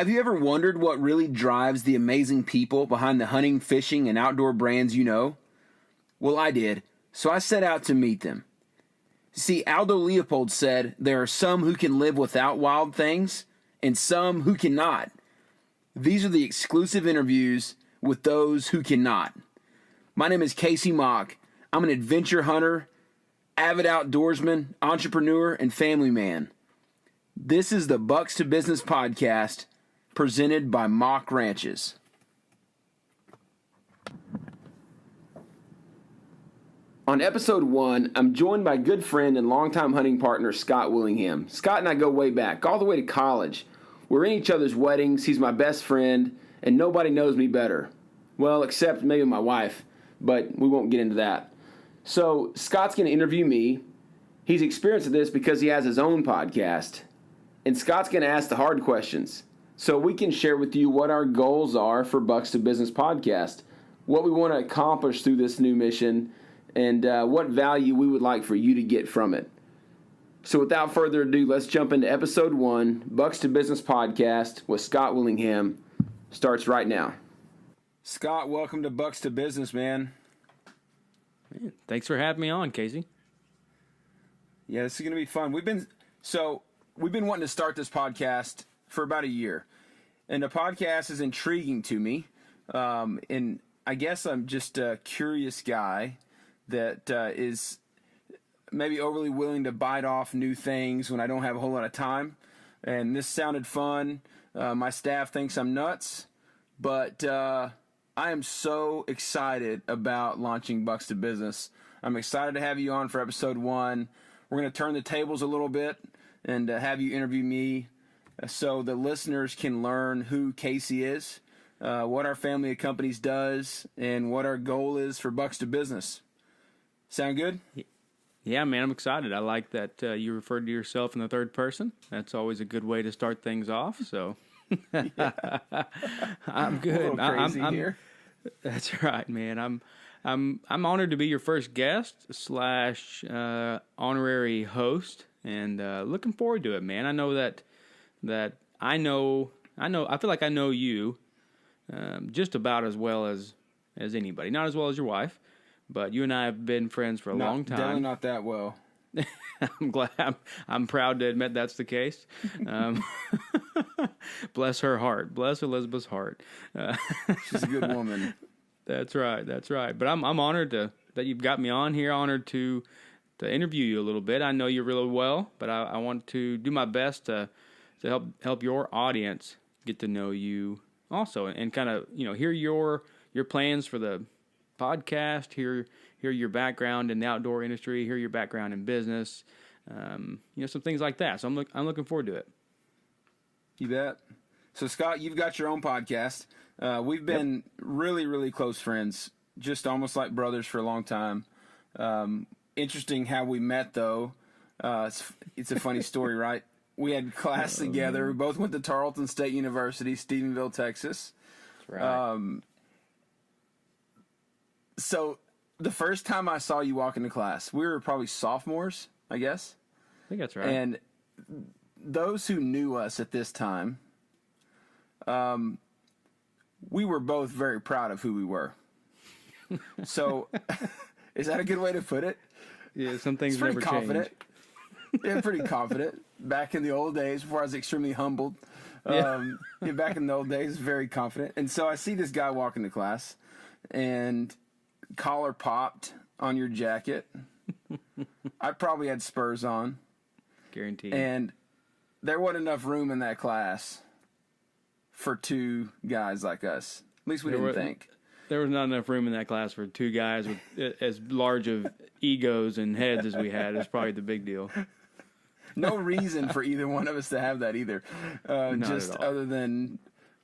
Have you ever wondered what really drives the amazing people behind the hunting, fishing, and outdoor brands you know? Well, I did, so I set out to meet them. See, Aldo Leopold said there are some who can live without wild things and some who cannot. These are the exclusive interviews with those who cannot. My name is Kasey Mock. I'm an adventure hunter, avid outdoorsman, entrepreneur, and family man. This is the Bucks to Business podcast presented by Mock Ranches. On episode 1, I'm joined by good friend and longtime hunting partner Scott Willingham. Scott and I go way back, all the way to college. We're in each other's weddings, he's my best friend, and nobody knows me better. Well, except maybe my wife, but we won't get into that. So Scott's going to interview me. He's experienced this because he has his own podcast. And Scott's going to ask the hard questions so we can share with you what our goals are for Bucks to Business podcast, what we want to accomplish through this new mission, and what value we would like for you to get from it. So without further ado, let's jump into episode 1, Bucks to Business podcast with Scott Willingham. Starts right now. Scott, welcome to Bucks to Business, man. Thanks for having me on, Kasey. Yeah, this is going to be fun. We've been wanting to start this podcast for about a year, and the podcast is intriguing to me. And I guess I'm just a curious guy that is maybe overly willing to bite off new things when I don't have a whole lot of time. And this sounded fun. My staff thinks I'm nuts, but I am so excited about launching Bucks to Business. I'm excited to have you on for episode 1. We're going to turn the tables a little bit and have you interview me so the listeners can learn who Kasey is, what our family of companies does, and what our goal is for Bucks to Business. Sound good? Yeah, man, I'm excited. I like that you referred to yourself in the third person. That's always a good way to start things off. So I'm good. A little crazy here. That's right, man. I'm honored to be your first guest / honorary host, and looking forward to it, man. I know that I feel like I know you just about as well as anybody. Not as well as your wife, but you and I have been friends for a long time. Definitely not that well. I'm glad. I'm proud to admit that's the case. Bless her heart. Bless Elizabeth's heart. She's a good woman. That's right. But I'm honored that you've got me on here. Honored to interview you a little bit. I know you really well, but I want to do my best to help your audience get to know you also, and kind of hear your plans for the podcast, hear your background in the outdoor industry, hear your background in business, some things like that. So I'm looking forward to it. You bet. So Scott, you've got your own podcast. We've been really, really close friends, just almost like brothers for a long time. Interesting how we met, though. It's a funny story, right? We had class together. We both went to Tarleton State University, Stephenville, Texas. That's right. So the first time I saw you walk into class, we were probably sophomores, I guess. I think that's right. And those who knew us at this time, we were both very proud of who we were. So, is that a good way to put it? Yeah, some things never change. Yeah, pretty confident. Back in the old days, before I was extremely humbled. Back in the old days, very confident. And so I see this guy walk into class, and collar popped on your jacket. I probably had spurs on. Guaranteed. And there wasn't enough room in that class for two guys like us. At least we didn't think. There was not enough room in that class for two guys with as large of egos and heads as we had. It's probably the big deal. No reason for either one of us to have that either. Just other than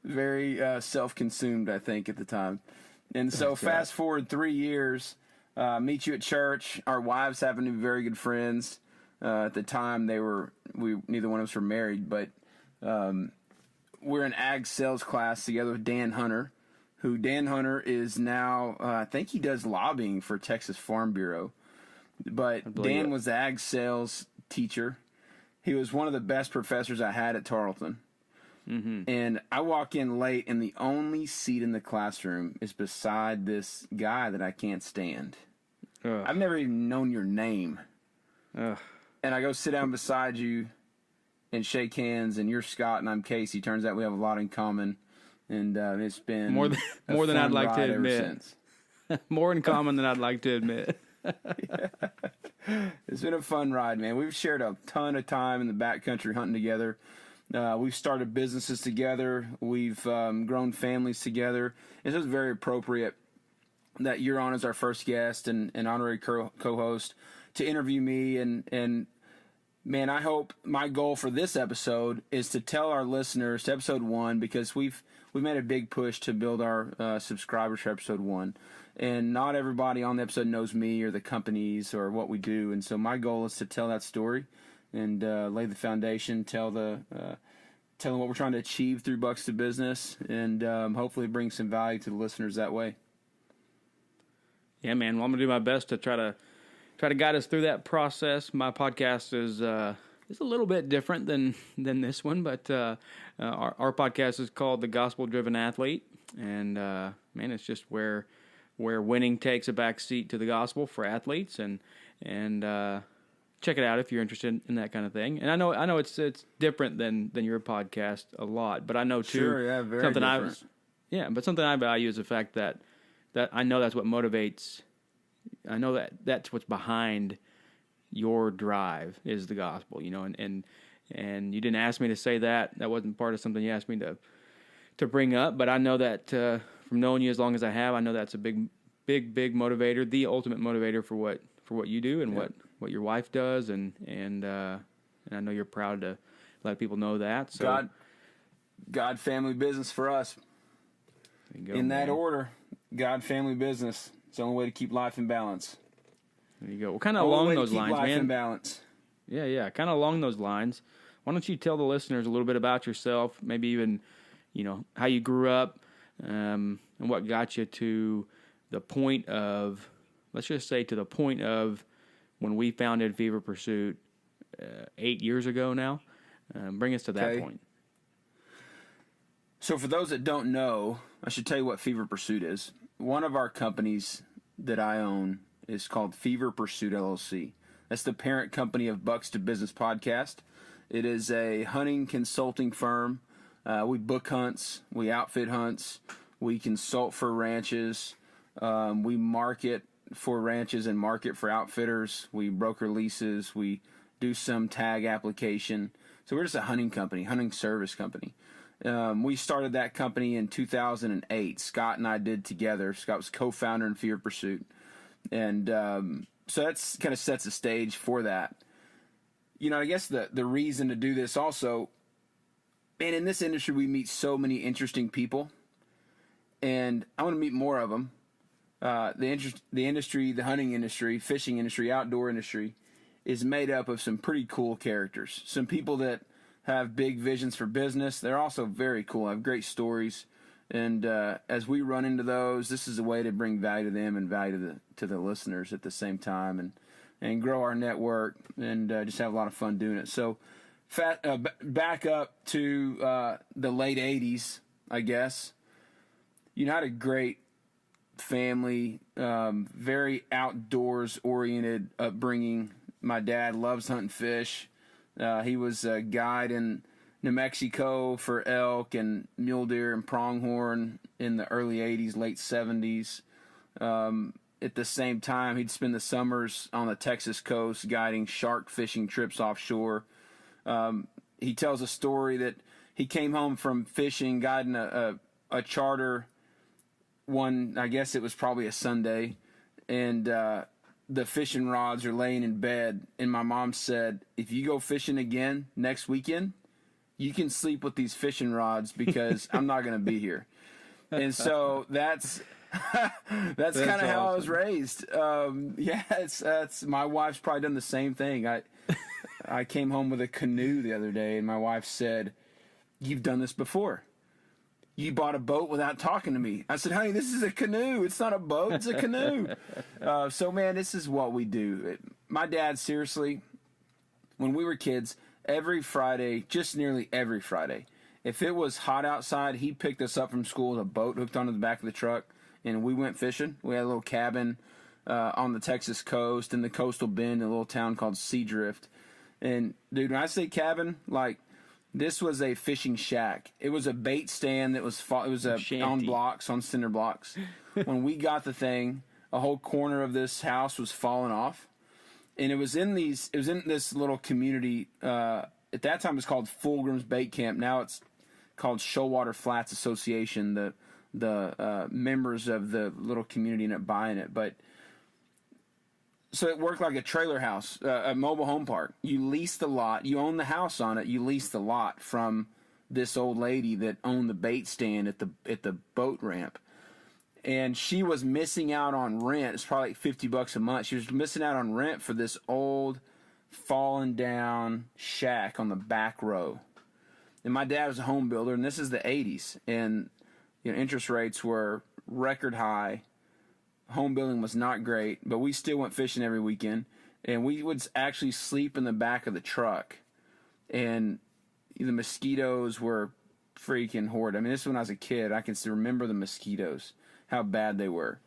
very self-consumed, I think, at the time. And so fast forward 3 years, meet you at church. Our wives happen to be very good friends. At the time, neither one of us were married, but we're in ag sales class together with Dan Hunter, who Dan Hunter is now, I think he does lobbying for Texas Farm Bureau. But Dan was the ag sales teacher. He was one of the best professors I had at Tarleton. And I walk in late, and the only seat in the classroom is beside this guy that I can't stand. Ugh. I've never even known your name. Ugh. And I go sit down beside you and shake hands, and you're Scott and I'm Kasey. Turns out we have a lot in common, and it's been more than I'd like to admit. More in common than I'd like to admit. It's been a fun ride, man. We've shared a ton of time in the backcountry hunting together. We've started businesses together. We've grown families together. It's just very appropriate that you're on as our first guest and honorary co-host to interview me. And man, I hope my goal for this episode is to tell our listeners to episode 1, because we've made a big push to build our subscribers for episode 1. And not everybody on the episode knows me or the companies or what we do. And so my goal is to tell that story and lay the foundation, tell them what we're trying to achieve through Bucks to Business, and hopefully bring some value to the listeners that way. Yeah, man. Well, I'm gonna do my best to try to guide us through that process. My podcast is a little bit different than this one, but our podcast is called The Gospel Driven Athlete, and man, it's just where winning takes a back seat to the gospel for athletes, and check it out if you're interested in that kind of thing. And I know it's different than your podcast a lot, but I know too. Sure, yeah, very different. But something I value is the fact that I know that's what motivates. I know that's what's behind your drive is the gospel, and you didn't ask me to say that. That wasn't part of something you asked me to bring up, but I know that from knowing you as long as I have, I know that's a big motivator, the ultimate motivator for what you do and what your wife does, and I know you're proud to let people know that. So God, family business for us. There you go, in that man. order, God, family business. It's the only way to keep life in balance. There you go. Well, kind of along those lines, life man. in balance. Yeah, kind of along those lines. Why don't you tell the listeners a little bit about yourself? Maybe even, how you grew up, and what got you to the point of, let's just say, to the point of when we founded Fever Pursuit 8 years ago now. Bring us to that point. So for those that don't know, I should tell you what Fever Pursuit is. One of our companies that I own is called Fever Pursuit LLC. That's the parent company of Bucks to Business podcast. It is a hunting consulting firm. We book hunts, we outfit hunts, we consult for ranches, we market for ranches and market for outfitters, we broker leases, we do some tag application. So we're just a hunting company, hunting service company. We started that company in 2008. Scott and I did together. Scott was co-founder in Fever Pursuit. And so that's kind of sets the stage for that. I guess the reason to do this also, man, in this industry we meet so many interesting people. And I want to meet more of them. The industry, the hunting industry, fishing industry, outdoor industry is made up of some pretty cool characters. Some people that have big visions for business. They're also very cool, have great stories. And as we run into those, this is a way to bring value to them and value to the listeners at the same time, and grow our network and just have a lot of fun doing it. So back up to the late 80s, I guess. I had a great family, very outdoors-oriented upbringing. My dad loves hunting fish. He was a guide in New Mexico for elk and mule deer and pronghorn in the early 80s, late 70s. At the same time, he'd spend the summers on the Texas coast guiding shark fishing trips offshore. He tells a story that he came home from fishing, guiding a charter one, I guess it was probably a Sunday, and the fishing rods are laying in bed, and my mom said, if you go fishing again next weekend, you can sleep with these fishing rods because I'm not going to be here. And so that's kind of awesome. How I was raised. It's my wife's probably done the same thing. I came home with a canoe the other day, and my wife said, "You've done this before. You bought a boat without talking to me." I said, "Honey, this is a canoe. It's not a boat. It's a canoe." So, man, this is what we do. My dad, seriously, when we were kids, every Friday, just nearly every Friday, If it was hot outside, he picked us up from school with a boat hooked onto the back of the truck, and we went fishing. We had a little cabin on the Texas coast in the coastal bend in a little town called Seadrift. And, dude, when I say cabin, like, this was a fishing shack. It was a bait stand that was on blocks, on cinder blocks. When we got the thing, a whole corner of this house was falling off. And it was in this little community. At that time, it was called Fulgrim's Bait Camp. Now it's called Shoalwater Flats Association. The members of the little community ended up buying it. But so it worked like a trailer house, a mobile home park. You lease the lot. You own the house on it. You lease the lot from this old lady that owned the bait stand at the boat ramp. And she was missing out on rent. It's probably like $50 a month. She was missing out on rent for this old, fallen down shack on the back row. And my dad was a home builder, and this is the 80s. And interest rates were record high. Home building was not great, but we still went fishing every weekend. And we would actually sleep in the back of the truck. And the mosquitoes were freaking horrid. I mean, this is when I was a kid. I can still remember the mosquitoes, how bad they were.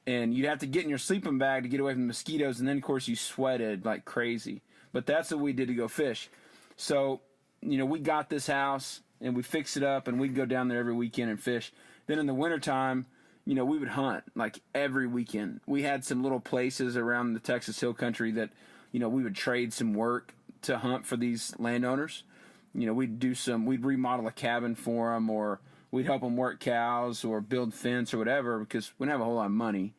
And you'd have to get in your sleeping bag to get away from the mosquitoes, and then, of course, you sweated like crazy. But that's what we did to go fish. So, we got this house, and we fixed it up, and we'd go down there every weekend and fish. Then in the wintertime, we would hunt like every weekend. We had some little places around the Texas Hill Country that, we would trade some work to hunt for these landowners. We'd remodel a cabin for them, or we'd help them work cows or build fence or whatever, because we didn't have a whole lot of money.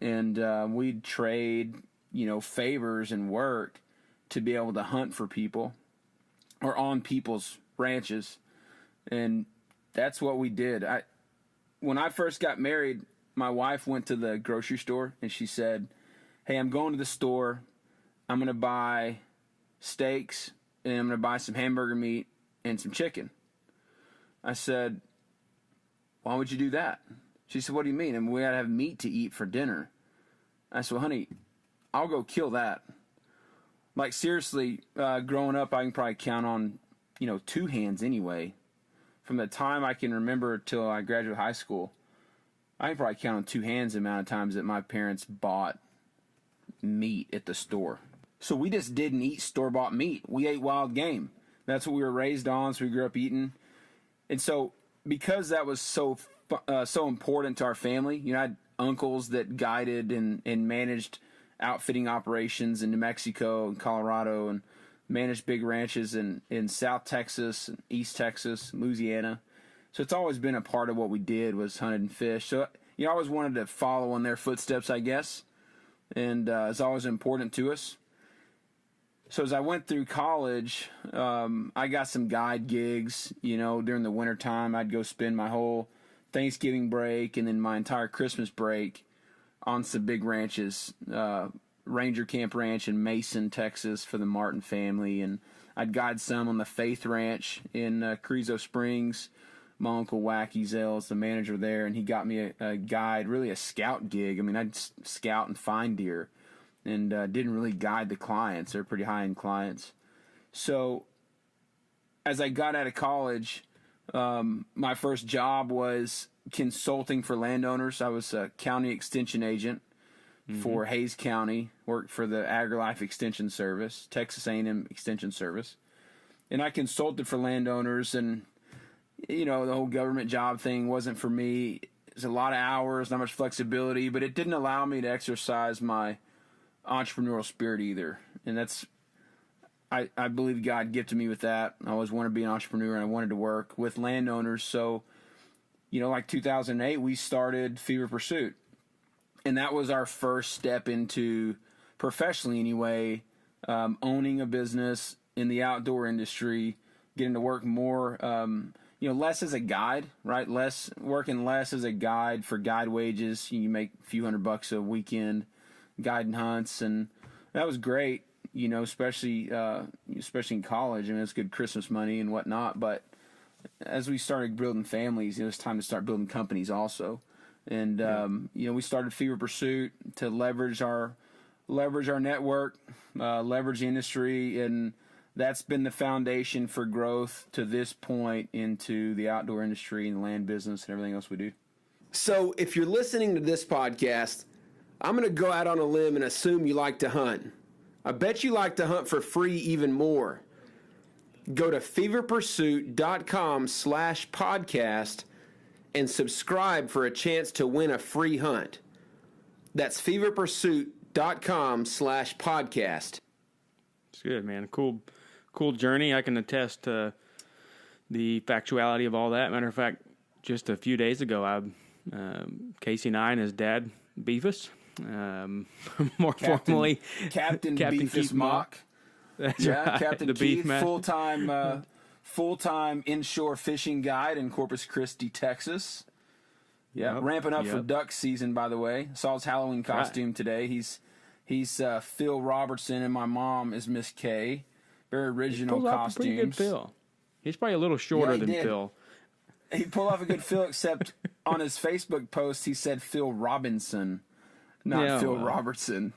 And we'd trade, favors and work to be able to hunt for people or on people's ranches. And that's what we did. When I first got married, my wife went to the grocery store and she said, "Hey, I'm going to the store. I'm going to buy steaks and I'm going to buy some hamburger meat and some chicken." I said, "Why would you do that?" She said, "What do you mean? I mean, we got to have meat to eat for dinner." I said, "Well, honey, I'll go kill that." Like, seriously, growing up, I can probably count on, two hands anyway. From the time I can remember till I graduated high school, I can probably count on two hands the amount of times that my parents bought meat at the store. So we just didn't eat store-bought meat. We ate wild game. That's what we were raised on, so we grew up eating. And so because that was so important to our family, I had uncles that guided and managed outfitting operations in New Mexico and Colorado, and managed big ranches in South Texas and East Texas, Louisiana. So it's always been a part of what we did was hunt and fish. So, I always wanted to follow in their footsteps, I guess. And it's always important to us. So as I went through college, I got some guide gigs, during the wintertime. I'd go spend my whole Thanksgiving break and then my entire Christmas break on some big ranches, Ranger Camp Ranch in Mason, Texas for the Martin family. And I'd guide some on the Faith Ranch in Carrizo Springs. My uncle Wacky Zell's the manager there, and he got me a guide, really a scout gig. I mean, I'd scout and find deer, and didn't really guide the clients. They're pretty high-end clients. So as I got out of college, my first job was consulting for landowners. I was a county extension agent for Hays County, worked for the AgriLife Extension Service, Texas A&M Extension Service. And I consulted for landowners, and, the whole government job thing wasn't for me. It's a lot of hours, not much flexibility, but it didn't allow me to exercise my entrepreneurial spirit either. And that's, I believe God gifted me with that. I always wanted to be an entrepreneur, and I wanted to work with landowners. So, like 2008, we started Fever Pursuit. And that was our first step into, professionally anyway, owning a business in the outdoor industry, getting to work more, less as a guide, right? Working less as a guide for guide wages. You make a few $100 a weekend guiding hunts, and that was great, especially in college. I mean, it's good Christmas money and whatnot. But as we started building families, it was time to start building companies also. And we started Fever Pursuit to leverage our network, leverage the industry, and that's been the foundation for growth to this point into the outdoor industry and the land business and everything else we do. So if you're listening to this podcast, I'm going to go out on a limb and assume you like to hunt. I bet you like to hunt for free even more. Go to feverpursuit.com/podcast and subscribe for a chance to win a free hunt. That's feverpursuit.com/podcast. It's good, man. Cool journey. I can attest to the factuality of all that. Matter of fact, just a few days ago, Kasey and I and his dad, Beefus, more formally Captain Beefus Mock. That's Yeah, right. Captain the Keith, beef man. full-time inshore fishing guide in Corpus Christi, Texas. Yeah, Yep, ramping up for yep. duck season, by the way. Saw his Halloween costume today. He's Phil Robertson, and my mom is Miss K. Very original Pulls off a pretty good costumes. Phil. He's probably a little shorter he than did. Phil. He pulled off a good Phil, except on his Facebook post he said Phil Robinson, not Yeah, Phil well. Robertson.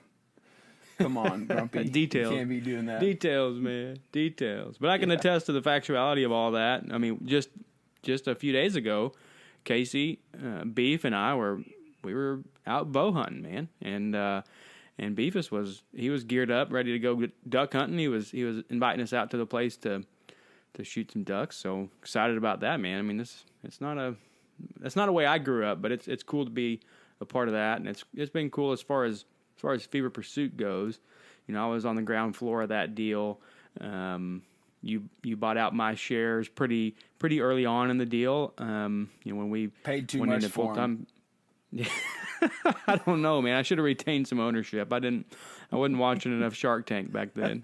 Come on, Grumpy. Details. You can't be doing that. Details, man. Details. But I can attest to the factuality of all that. I mean, just a few days ago, Kasey, Beef, and I we were out bow hunting, man. And Beefus was geared up, ready to go duck hunting. He was inviting us out to the place to shoot some ducks. So excited about that, man. I mean, that's not a way I grew up, but it's cool to be a part of that, and it's been cool as far as Fever Pursuit goes. You know, I was on the ground floor of that deal. You bought out my shares pretty early on in the deal. When we Paid too went much into for full-time. I don't know, man. I should have retained some ownership. I wasn't watching enough Shark Tank back then.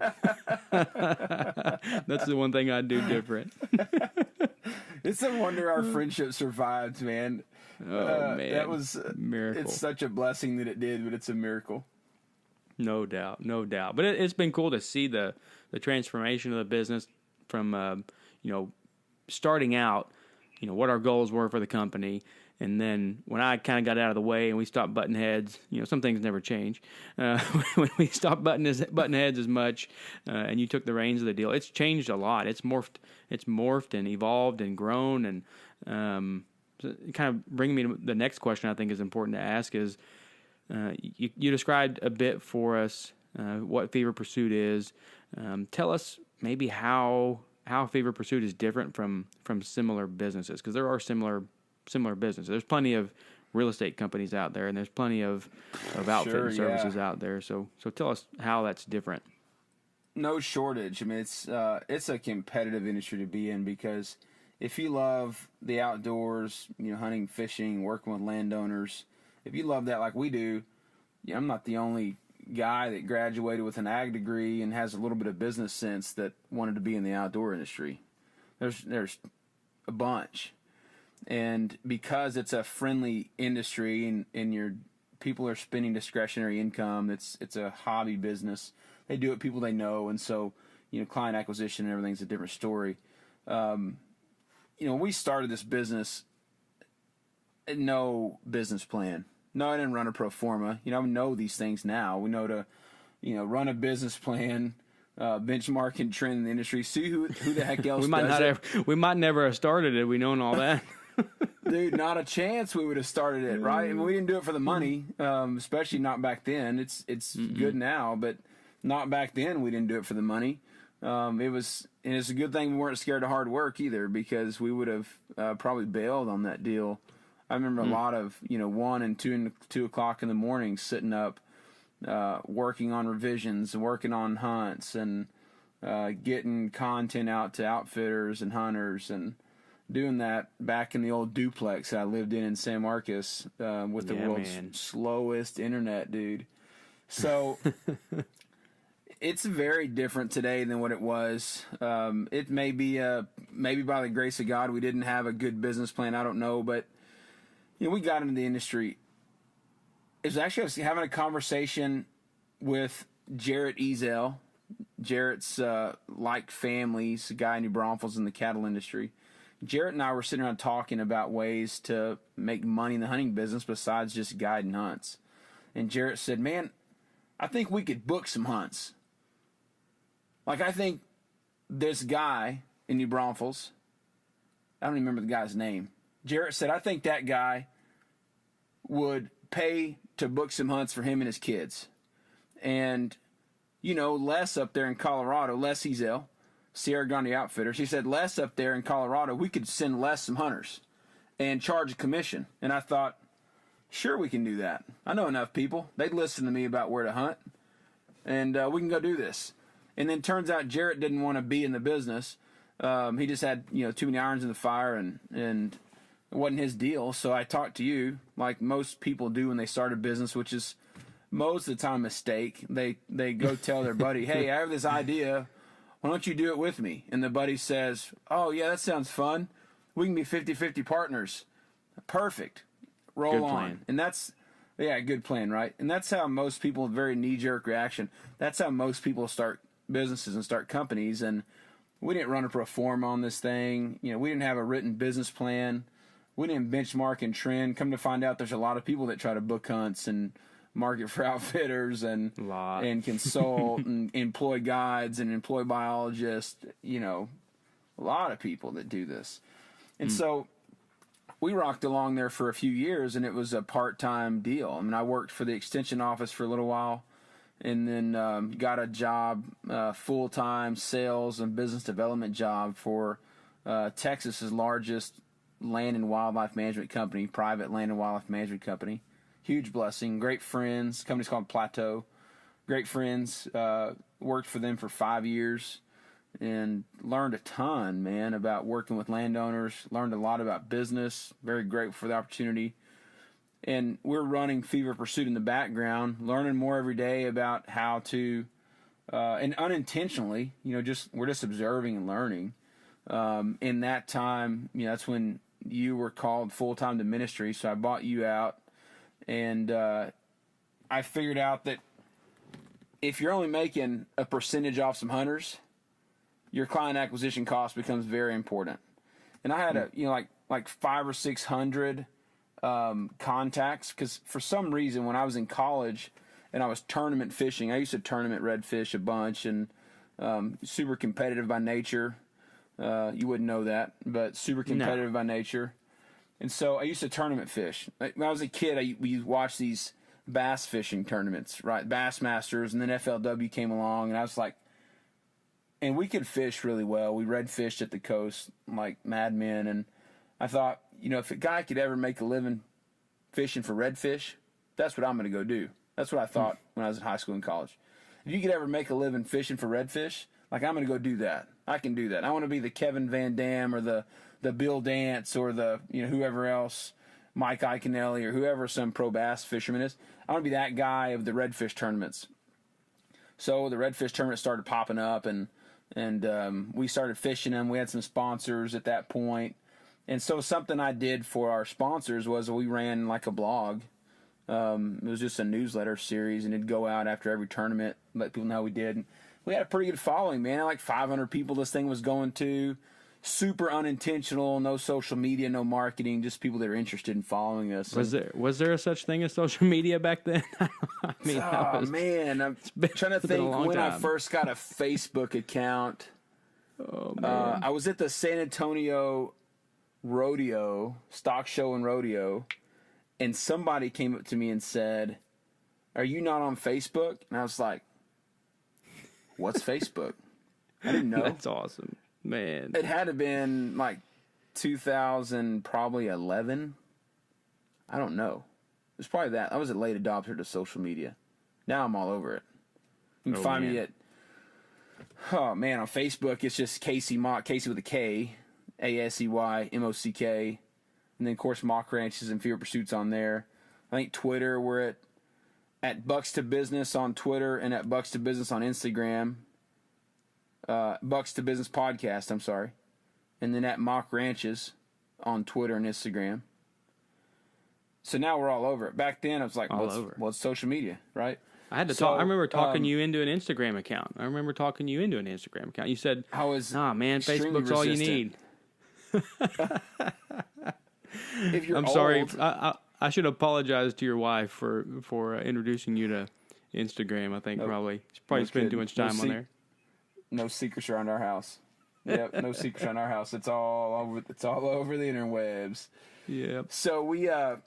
That's the one thing I'd do different. It's a wonder our friendship survived, man. Oh, man. That was Miracle. It's such a blessing that it did, but it's a miracle. No doubt. But it's been cool to see the transformation of the business from, starting out, what our goals were for the company. And then when I kind of got out of the way and we stopped butting heads, some things never change. When we stopped butting heads as much, and you took the reins of the deal, it's changed a lot. It's morphed and evolved and grown. And so it kind of bringing me to the next question I think is important to ask is, you described a bit for us what Fever Pursuit is. Tell us maybe how Fever Pursuit is different from similar businesses, because there are similar businesses. There's plenty of real estate companies out there, and there's plenty of outfitting services out there. So tell us how that's different. No shortage. I mean, it's a competitive industry to be in, because if you love the outdoors, hunting, fishing, working with landowners, if you love that like we do, I'm not the only guy that graduated with an ag degree and has a little bit of business sense that wanted to be in the outdoor industry. There's a bunch. And because it's a friendly industry and your people are spending discretionary income, it's a hobby business. They do it people they know, and so client acquisition and everything's a different story. When we started this business, no business plan. No, I didn't run a pro forma. We know these things now. We know to run a business plan, benchmark and trend in the industry. See who the heck else we might never have started it. We known all that. Dude, not a chance we would have started it, right? And we didn't do it for the money, especially not back then. It's good now, but not back then. We didn't do it for the money. It's a good thing we weren't scared of hard work either, because we would have probably bailed on that deal. I remember a lot of 1 and 2 o'clock in the morning sitting up, working on revisions, working on hunts, and getting content out to outfitters and hunters, and doing that back in the old duplex that I lived in San Marcos with the world's slowest internet, dude. So it's very different today than what it was. It may be maybe by the grace of God we didn't have a good business plan. I don't know, but we got into the industry. It was actually, I was having a conversation with Jarrett Ezel. Jarrett's like family. He's a guy in New Braunfels in the cattle industry. Jarrett and I were sitting around talking about ways to make money in the hunting business besides just guiding hunts. And Jarrett said, man, I think we could book some hunts. Like, I think this guy in New Braunfels, I don't even remember the guy's name. Jarrett said, I think that guy would pay to book some hunts for him and his kids. And, Les up there in Colorado, Les Ezel, Sierra Grande Outfitters, he said, Les up there in Colorado, we could send Les some hunters and charge a commission. And I thought, sure, we can do that. I know enough people. They'd listen to me about where to hunt. And we can go do this. And then turns out Jarrett didn't want to be in the business. He just had, too many irons in the fire, and it wasn't his deal. So I talked to you, like most people do when they start a business, which is most of the time a mistake. They go tell their buddy, hey, I have this idea. Why don't you do it with me? And the buddy says, oh, yeah, that sounds fun. We can be 50-50 partners. Perfect. Roll on. And that's, good plan, right? And that's how most people, very knee-jerk reaction, that's how most people start businesses and start companies. And we didn't run a pro forma on this thing. We didn't have a written business plan. We didn't benchmark and trend. Come to find out, there's a lot of people that try to book hunts and market for outfitters and consult and employ guides and employ biologists. A lot of people that do this. And so we rocked along there for a few years, and it was a part-time deal. I mean, I worked for the extension office for a little while, and then got a job, full-time sales and business development job for Texas's largest land and wildlife management company, private land and wildlife management company. Huge blessing. Great friends. Company's called Plateau. Great friends. Worked for them for 5 years and learned a ton, man, about working with landowners. Learned a lot about business. Very grateful for the opportunity. And we're running Fever Pursuit in the background, learning more every day about how to, and unintentionally, we're just observing and learning. In that time, that's when you were called full-time to ministry, so I bought you out. And I figured out that if you're only making a percentage off some hunters, your client acquisition cost becomes very important. And I had like 500 or 600 contacts, because for some reason when I was in college and I was tournament fishing, I used to tournament redfish a bunch, and super competitive by nature. You wouldn't know that, but super competitive by nature. And so I used to tournament fish. When I was a kid, we watched these bass fishing tournaments, right? Bass Masters, and then FLW came along, and I was like, and we could fish really well. We redfished at the coast like madmen, and I thought, if a guy could ever make a living fishing for redfish, that's what I'm going to go do. That's what I thought when I was in high school and college. If you could ever make a living fishing for redfish, like, I'm going to go do that. I can do that. I want to be the Kevin Van Dam or the Bill Dance or the, whoever else, Mike Iaconelli or whoever some pro bass fisherman is. I want to be that guy of the redfish tournaments. So the redfish tournament started popping up, and we started fishing them. We had some sponsors at that point. And so something I did for our sponsors was we ran like a blog. It was just a newsletter series, and it'd go out after every tournament, let people know how we did. And we had a pretty good following, man. Like 500 people this thing was going to. Super unintentional, no social media, no marketing, just people that are interested in following us. Was there a such thing as social media back then? Man, I'm trying to think when I first got a Facebook account. Oh, man. I was at the San Antonio rodeo, stock show and rodeo, and somebody came up to me and said, "Are you not on Facebook?" And I was like, "What's Facebook?" I didn't know. That's awesome, man. It had to have been like 2000, probably 11. I don't know. It was probably that. I was a late adopter to social media. Now I'm all over it. You can find me at, on Facebook, it's just Kasey Mock, Kasey with a K, ASEYMOCK, and then of course Mock Ranches and Fever Pursuits on there. I think Twitter, we're at Bucks to Business on Twitter and at Bucks to Business on Instagram. Bucks to Business Podcast, I'm sorry. And then at Mock Ranches on Twitter and Instagram. So now we're all over it. Back then I was like, what's social media, right? I had to talk. I remember talking you into an Instagram account. You said, "Nah, man, Facebook's all you need." If you're I'm sorry. I should apologize to your wife for introducing you to Instagram. I think probably spent too much time on there. No secrets around our house. Yep, no secrets around our house. It's all over. It's all over the interwebs. Yeah. So we, I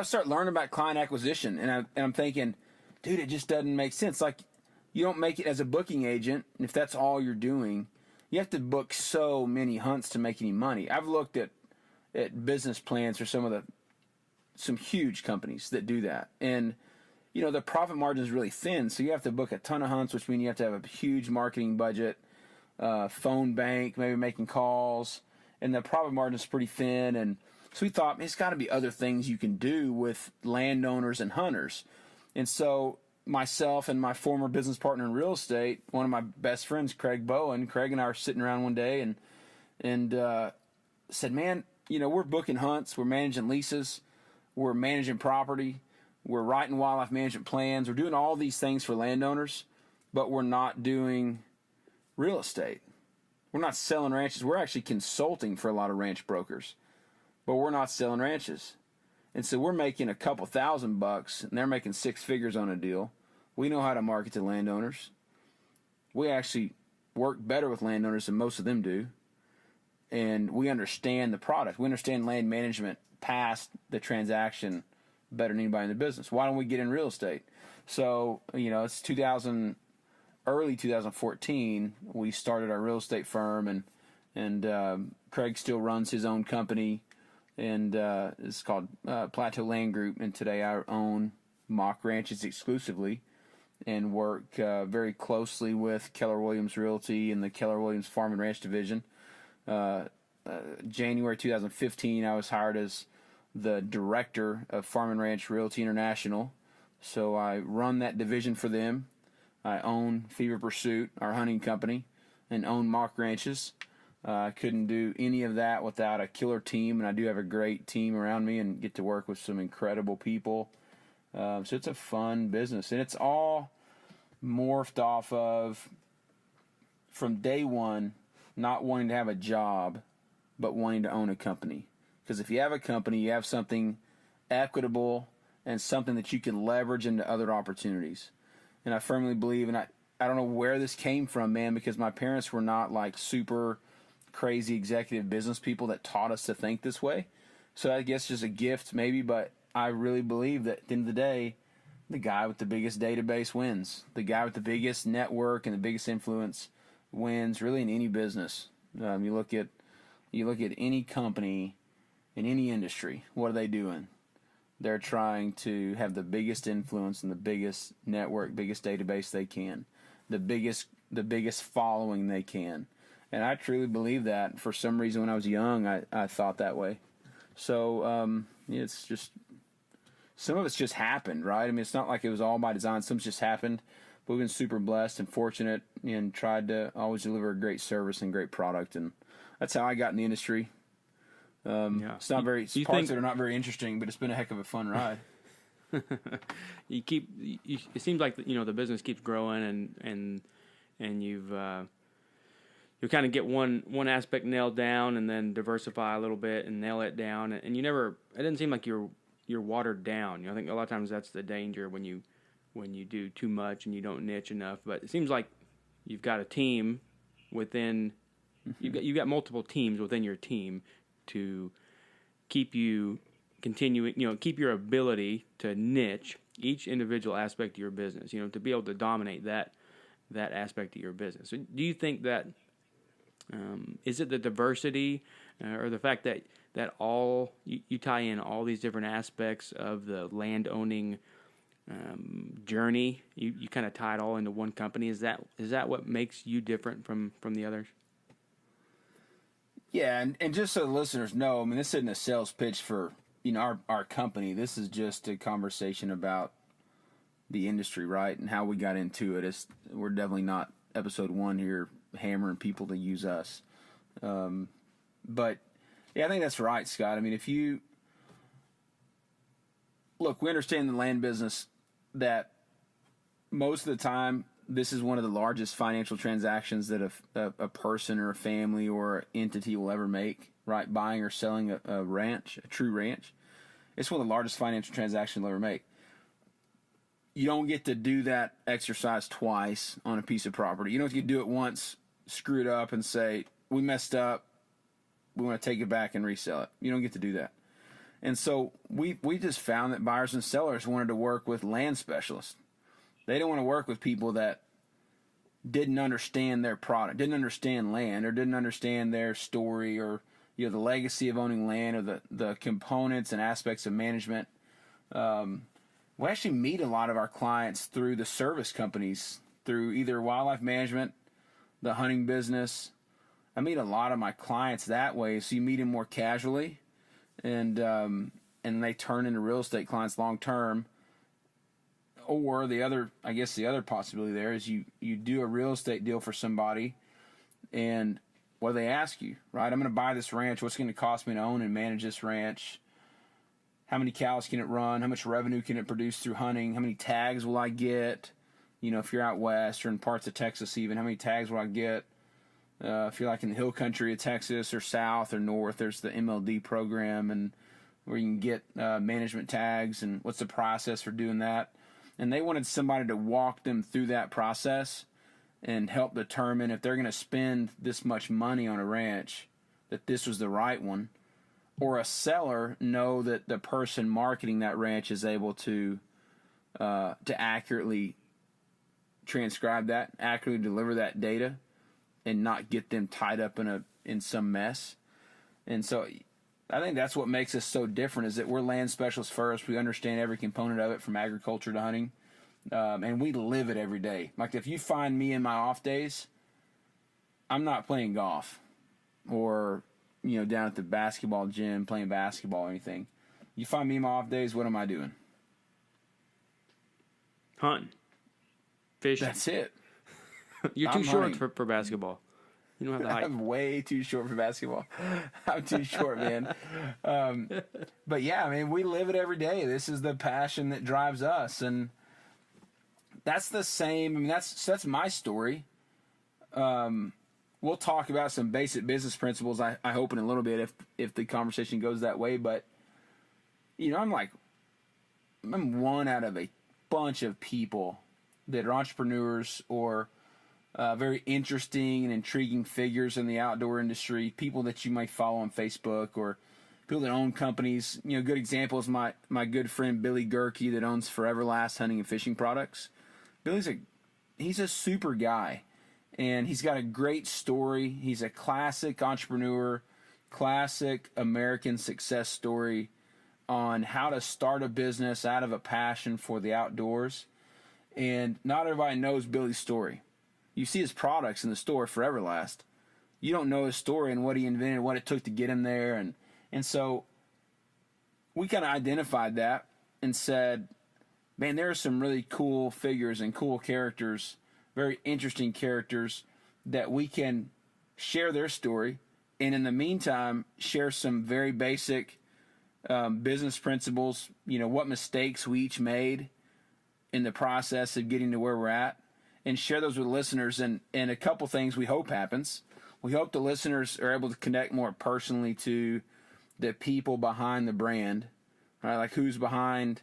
start learning about client acquisition, and I'm thinking, dude, it just doesn't make sense. Like, you don't make it as a booking agent, and if that's all you're doing, you have to book so many hunts to make any money. I've looked at business plans for some huge companies that do that, and the profit margin is really thin. So you have to book a ton of hunts, which means you have to have a huge marketing budget, phone bank, maybe making calls, and the profit margin is pretty thin. And so we thought, it's got to be other things you can do with landowners and hunters. And so myself and my former business partner in real estate, one of my best friends, Craig Bowen, Craig and I were sitting around one day and said, man, we're booking hunts, we're managing leases, we're managing property, we're writing wildlife management plans, we're doing all these things for landowners, but we're not doing real estate. We're not selling ranches. We're actually consulting for a lot of ranch brokers, but we're not selling ranches. And so we're making a couple $1,000, and they're making six figures on a deal. We know how to market to landowners. We actually work better with landowners than most of them do. And we understand the product. We understand land management past the transaction better than anybody in the business. Why don't we get in real estate? So, it's early 2014, we started our real estate firm, and Craig still runs his own company, and it's called Plateau Land Group, and today I own mock ranches exclusively and work very closely with Keller Williams Realty and the Keller Williams Farm and Ranch Division. January 2015, I was hired as the director of Farm and Ranch Realty International, so I run that division for them. I own Fever Pursuit, our hunting company, and own mock ranches. I couldn't do any of that without a killer team, and I do have a great team around me and get to work with some incredible people. So it's a fun business, and it's all morphed off of, from day one, not wanting to have a job, but wanting to own a company. Because if you have a company, you have something equitable and something that you can leverage into other opportunities. And I firmly believe, and I don't know where this came from, man, because my parents were not like super crazy executive business people that taught us to think this way. So I guess just a gift maybe, but I really believe that at the end of the day, the guy with the biggest database wins. The guy with the biggest network and the biggest influence wins really in any business. You look at any company in any industry, what are they doing? They're trying to have the biggest influence and the biggest network, biggest database they can, the biggest following they can. And I truly believe that. For some reason, when I was young, I thought that way. So it's just, some of it's just happened, right? I mean, it's not like it was all by design. Some just happened. But we've been super blessed and fortunate and tried to always deliver a great service and great product. And that's how I got in the industry. It's not very parts that are not very interesting, but it's been a heck of a fun ride. It seems like the business keeps growing, and you've you kind of get one aspect nailed down, and then diversify a little bit and nail it down, and it didn't seem like you're watered down. I think a lot of times that's the danger when you do too much and you don't niche enough. But it seems like you've got a team within. You've got multiple teams within your team to keep you continuing, keep your ability to niche each individual aspect of your business, to be able to dominate that aspect of your business. So do you think that, is it the diversity or the fact that all, you tie in all these different aspects of the land owning journey, you kind of tie it all into one company? Is that what makes you different from the others? Yeah, and just so the listeners know, I mean, this isn't a sales pitch for our company. This is just a conversation about the industry, right, and how we got into it. We're definitely not episode 1 here hammering people to use us. But yeah, I think that's right, Scott. I mean, if you look, we understand the land business that most of the time, this is one of the largest financial transactions that a person or a family or an entity will ever make, right? Buying or selling a ranch, a true ranch. It's one of the largest financial transactions they'll ever make. you don't get to do that exercise twice on a piece of property. You don't get to do it once, screw it up, and say, we messed up, we want to take it back and resell it. You don't get to do that. And so we just found that buyers and sellers wanted to work with land specialists. They didn't want to work with people that didn't understand their product, didn't understand land, or didn't understand their story, or the legacy of owning land, or the components and aspects of management. We actually meet a lot of our clients through the service companies, through either wildlife management, the hunting business. I meet a lot of my clients that way. So you meet them more casually, and they turn into real estate clients long term. Or the other possibility there is you do a real estate deal for somebody, and what do they ask you, right? I'm going to buy this ranch. What's it going to cost me to own and manage this ranch? How many cows can it run? How much revenue can it produce through hunting? How many tags will I get? If you're out west or in parts of Texas even, how many tags will I get? If you're like in the hill country of Texas or south or north, there's the MLD program, and where you can get management tags, and what's the process for doing that? And they wanted somebody to walk them through that process and help determine if they're going to spend this much money on a ranch, that this was the right one. Or a seller know that the person marketing that ranch is able to accurately transcribe that, accurately deliver that data, and not get them tied up in some mess. And so I think that's what makes us so different, is that we're land specialists first. We understand every component of it, from agriculture to hunting, and we live it every day. Like, if you find me in my off days, I'm not playing golf or down at the basketball gym playing basketball or anything. You find me in my off days, what am I doing? Hunting. Fishing. That's it. You're too short for basketball. You don't have the height. I'm way too short for basketball. I'm too short, man. But yeah, I mean, we live it every day. This is the passion that drives us, and that's the same. I mean, that's my story. We'll talk about some basic business principles, I hope, in a little bit if the conversation goes that way. But I'm one out of a bunch of people that are entrepreneurs or very interesting and intriguing figures in the outdoor industry, people that you might follow on Facebook, or people that own companies. Good example is my good friend Billy Gerke, that owns Forever Last Hunting and Fishing Products. Billy's he's a super guy, and he's got a great story. He's a classic entrepreneur, classic American success story on how to start a business out of a passion for the outdoors. And not everybody knows Billy's story. You see his products in the store, Forever Last. You don't know his story and what he invented, what it took to get him there. And so we kind of identified that and said, man, there are some really cool figures and cool characters, very interesting characters, that we can share their story, and in the meantime share some very basic business principles, what mistakes we each made in the process of getting to where we're at, and share those with listeners. And a couple things we hope happens. We hope the listeners are able to connect more personally to the people behind the brand, right? Like who's behind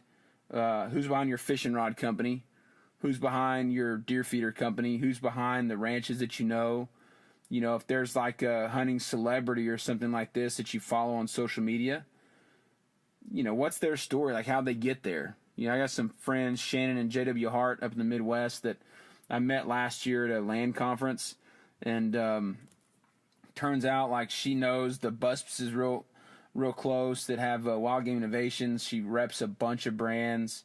your fishing rod company, who's behind your deer feeder company, who's behind the ranches that if there's like a hunting celebrity or something like this that you follow on social media, what's their story, like how they get there. I got some friends, Shannon and J.W. Hart up in the Midwest, that I met last year at a land conference, and turns out like she knows the Busps real close that have Wild Game Innovations. She reps a bunch of brands,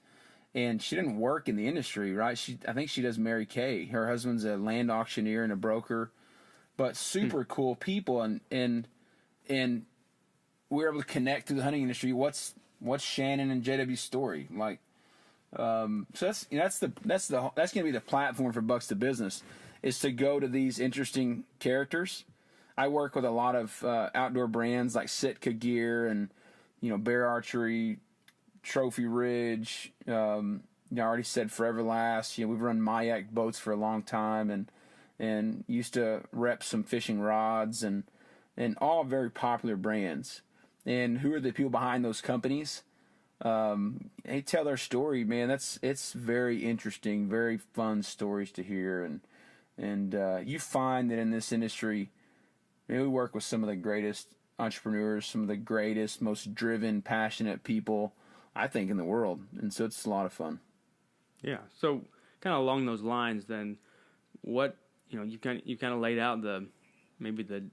and she didn't work in the industry, right? I think she does Mary Kay. Her husband's a land auctioneer and a broker, but super cool people, and we were able to connect to the hunting industry. What's Shannon and JW's story like? So that's going to be the platform for Bucks to Business, is to go to these interesting characters. I work with a lot of outdoor brands like Sitka Gear and Bear Archery, Trophy Ridge. I already said Forever Last. We've run Mayak boats for a long time, and used to rep some fishing rods, and all very popular brands. And who are the people behind those companies? They tell their story, man. It's very interesting, very fun stories to hear, and you find that in this industry, we work with some of the greatest entrepreneurs, some of the greatest, most driven, passionate people, I think, in the world, and so it's a lot of fun. Yeah. So, kind of along those lines, then, what you kind of laid out maybe the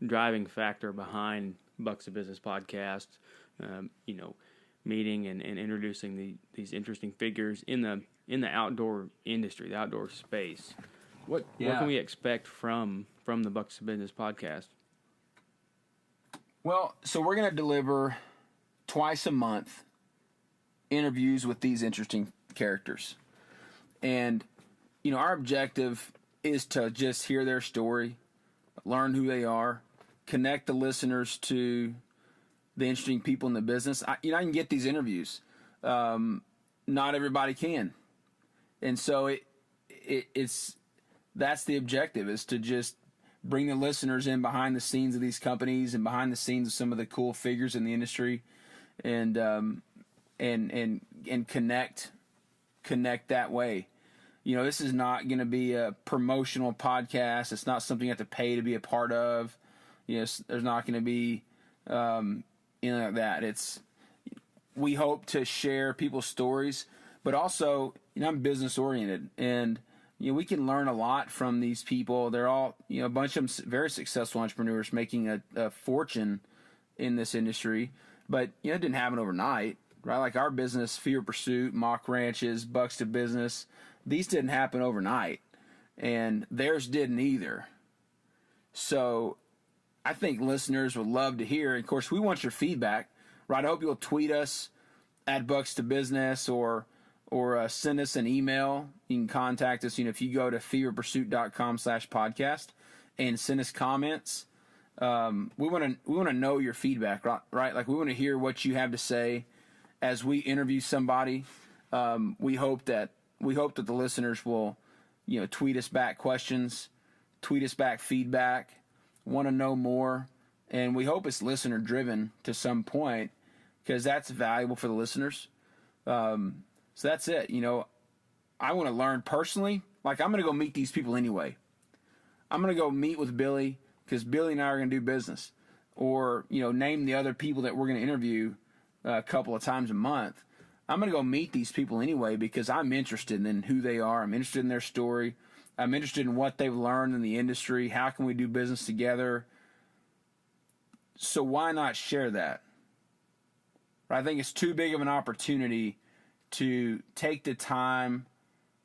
driving factor behind Bucks to Business podcast. Meeting and introducing these interesting figures in the outdoor industry, the outdoor space. What can we expect from the Bucks to Business podcast? Well, so we're going to deliver twice a month interviews with these interesting characters. And, our objective is to just hear their story, learn who they are, connect the listeners to the interesting people in the business. I can get these interviews. Not everybody can. And so that's the objective, is to just bring the listeners in behind the scenes of these companies and behind the scenes of some of the cool figures in the industry, and connect that way. This is not going to be a promotional podcast. It's not something you have to pay to be a part of. There's not going to be anything like that. We hope to share people's stories, but also, I'm business oriented, and we can learn a lot from these people. They're all, a bunch of them very successful entrepreneurs making a fortune in this industry, but it didn't happen overnight, right? Like our business, Fever Pursuit, Mock Ranches, Bucks to Business, these didn't happen overnight, and theirs didn't either. So I think listeners would love to hear. And of course, we want your feedback, right? I hope you'll tweet us at Bucks to Business or send us an email. You can contact us. If you go to feverpursuit.com/podcast and send us comments, we want to know your feedback, right? Like, we want to hear what you have to say as we interview somebody. We hope that the listeners will, tweet us back questions, tweet us back feedback, want to know more, and we hope it's listener driven to some point, because that's valuable for the listeners. So that's it. I want to learn personally. Like, I'm going to go meet these people anyway. I'm going to go meet with Billy because Billy and I are going to do business, or name the other people that we're going to interview a couple of times a month. I'm going to go meet these people anyway because I'm interested in who they are. I'm interested in their story. I'm interested in what they've learned in the industry. How can we do business together? So why not share that? I think it's too big of an opportunity to take the time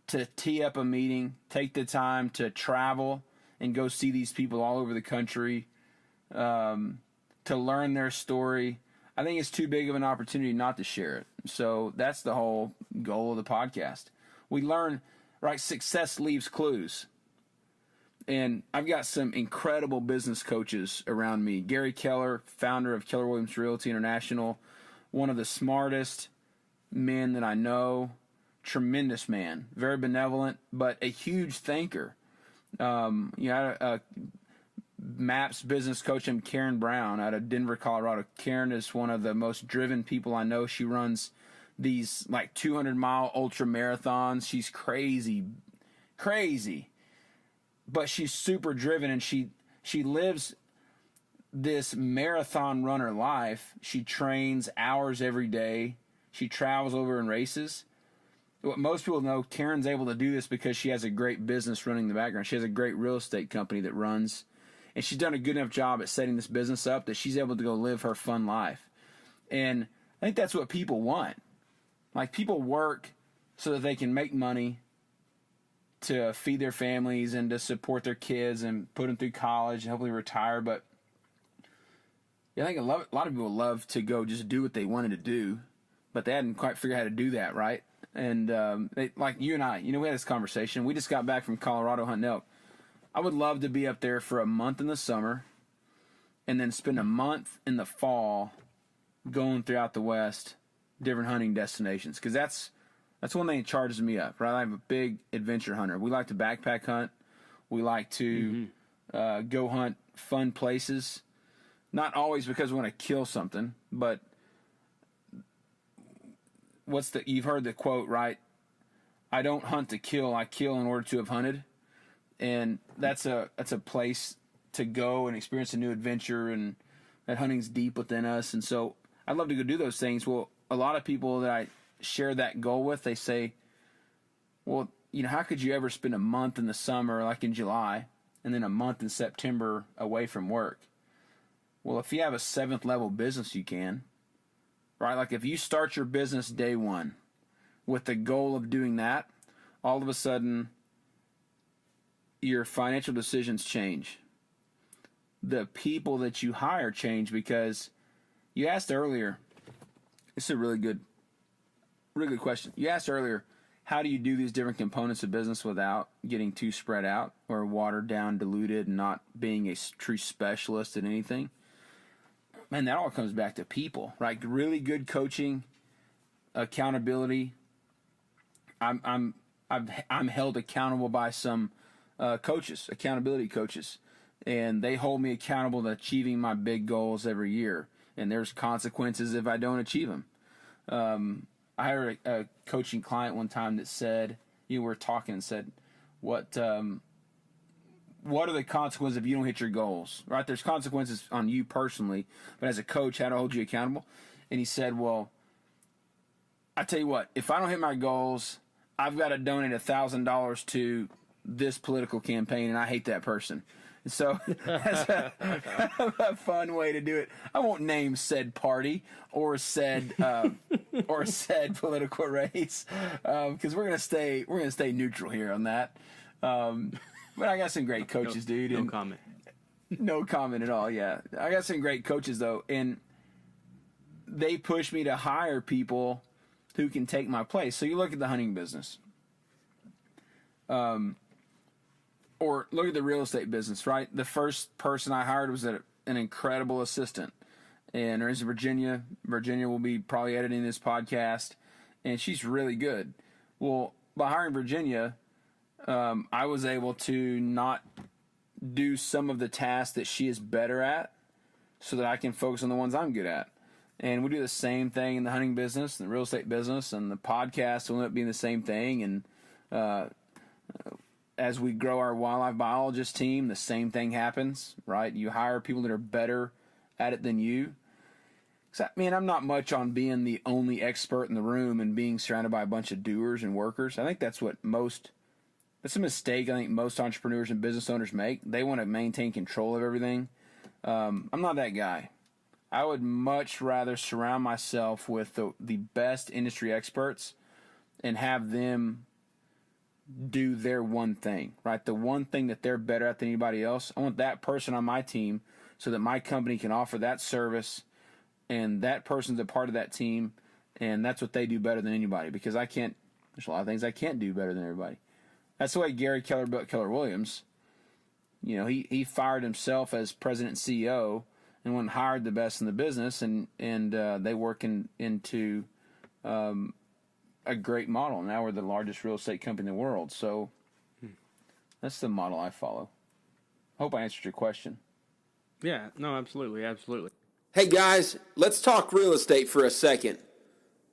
to tee up a meeting, take the time to travel and go see these people all over the country, to learn their story. I think it's too big of an opportunity not to share it. So that's the whole goal of the podcast. We learn, right? Success leaves clues. And I've got some incredible business coaches around me. Gary Keller, founder of Keller Williams Realty International, one of the smartest men that I know, tremendous man, very benevolent, but a huge thinker. MAPS business coach, Karen Brown, out of Denver, Colorado. Karen is one of the most driven people I know. She runs these 200-mile ultra marathons. She's crazy, but she's super driven, and she lives this marathon runner life. She trains hours every day. She travels over and races. What most people know, Karen's able to do this because she has a great business running in the background. She has a great real estate company that runs, and she's done a good enough job at setting this business up that she's able to go live her fun life. And I think that's what people want. Like, people work so that they can make money to feed their families and to support their kids and put them through college and hopefully retire. But I think a lot of people love to go just do what they wanted to do, but they hadn't quite figured out how to do that, right? And like you and I, we had this conversation. We just got back from Colorado hunting elk. I would love to be up there for a month in the summer and then spend a month in the fall going throughout the West, different hunting destinations, because that's one thing that charges me up, right? I'm a big adventure hunter. We like to backpack hunt. We like to go hunt fun places, not always because we want to kill something, but you've heard the quote, right? I don't hunt to kill, I kill in order to have hunted. And that's a place to go and experience a new adventure, and that hunting's deep within us. And so I'd love to go do those things. Well, a lot of people that I share that goal with, they say, well, how could you ever spend a month in the summer, like in July, and then a month in September away from work? Well, if you have a 7th level business, you can, right? Like if you start your business day one with the goal of doing that, all of a sudden your financial decisions change. The people that you hire change, because you asked earlier, this is a really good question. You asked earlier, how do you do these different components of business without getting too spread out or watered down, diluted, and not being a true specialist in anything? Man, that all comes back to people, right? Really good coaching, accountability. I'm held accountable by some coaches, accountability coaches, and they hold me accountable to achieving my big goals every year. And there's consequences if I don't achieve them. I heard a coaching client one time that said, we were talking and said, what are the consequences if you don't hit your goals, right? There's consequences on you personally, but as a coach, how to hold you accountable? And he said, well, I tell you what, if I don't hit my goals, I've got to donate $1,000 to this political campaign, and I hate that person. So that's a fun way to do it. I won't name said party or said political race, because we're gonna stay neutral here on that. But I got some great coaches, dude. No comment. No comment at all. Yeah, I got some great coaches though, and they push me to hire people who can take my place. So you look at the hunting business. Or look at the real estate business, right? The first person I hired was an incredible assistant. And her name's Virginia. Virginia will be probably editing this podcast. And she's really good. Well, by hiring Virginia, I was able to not do some of the tasks that she is better at so that I can focus on the ones I'm good at. And we do the same thing in the hunting business, and the real estate business, and the podcast will end up being the same thing. And as we grow our wildlife biologist team, the same thing happens, right? You hire people that are better at it than you. I'm not much on being the only expert in the room and being surrounded by a bunch of doers and workers. I think that's a mistake I think most entrepreneurs and business owners make. They want to maintain control of everything. I'm not that guy. I would much rather surround myself with the best industry experts and have them do their one thing, right? The one thing that they're better at than anybody else. I want that person on my team so that my company can offer that service, and that person's a part of that team, and that's what they do better than anybody, because there's a lot of things I can't do better than everybody. That's the way Gary Keller built Keller Williams. He fired himself as president and CEO and went and hired the best in the business, and they work into a great model. Now we're the largest real estate company in the world. So that's the model I follow. Hope I answered your question. Yeah, no, absolutely. Hey guys, let's talk real estate for a second.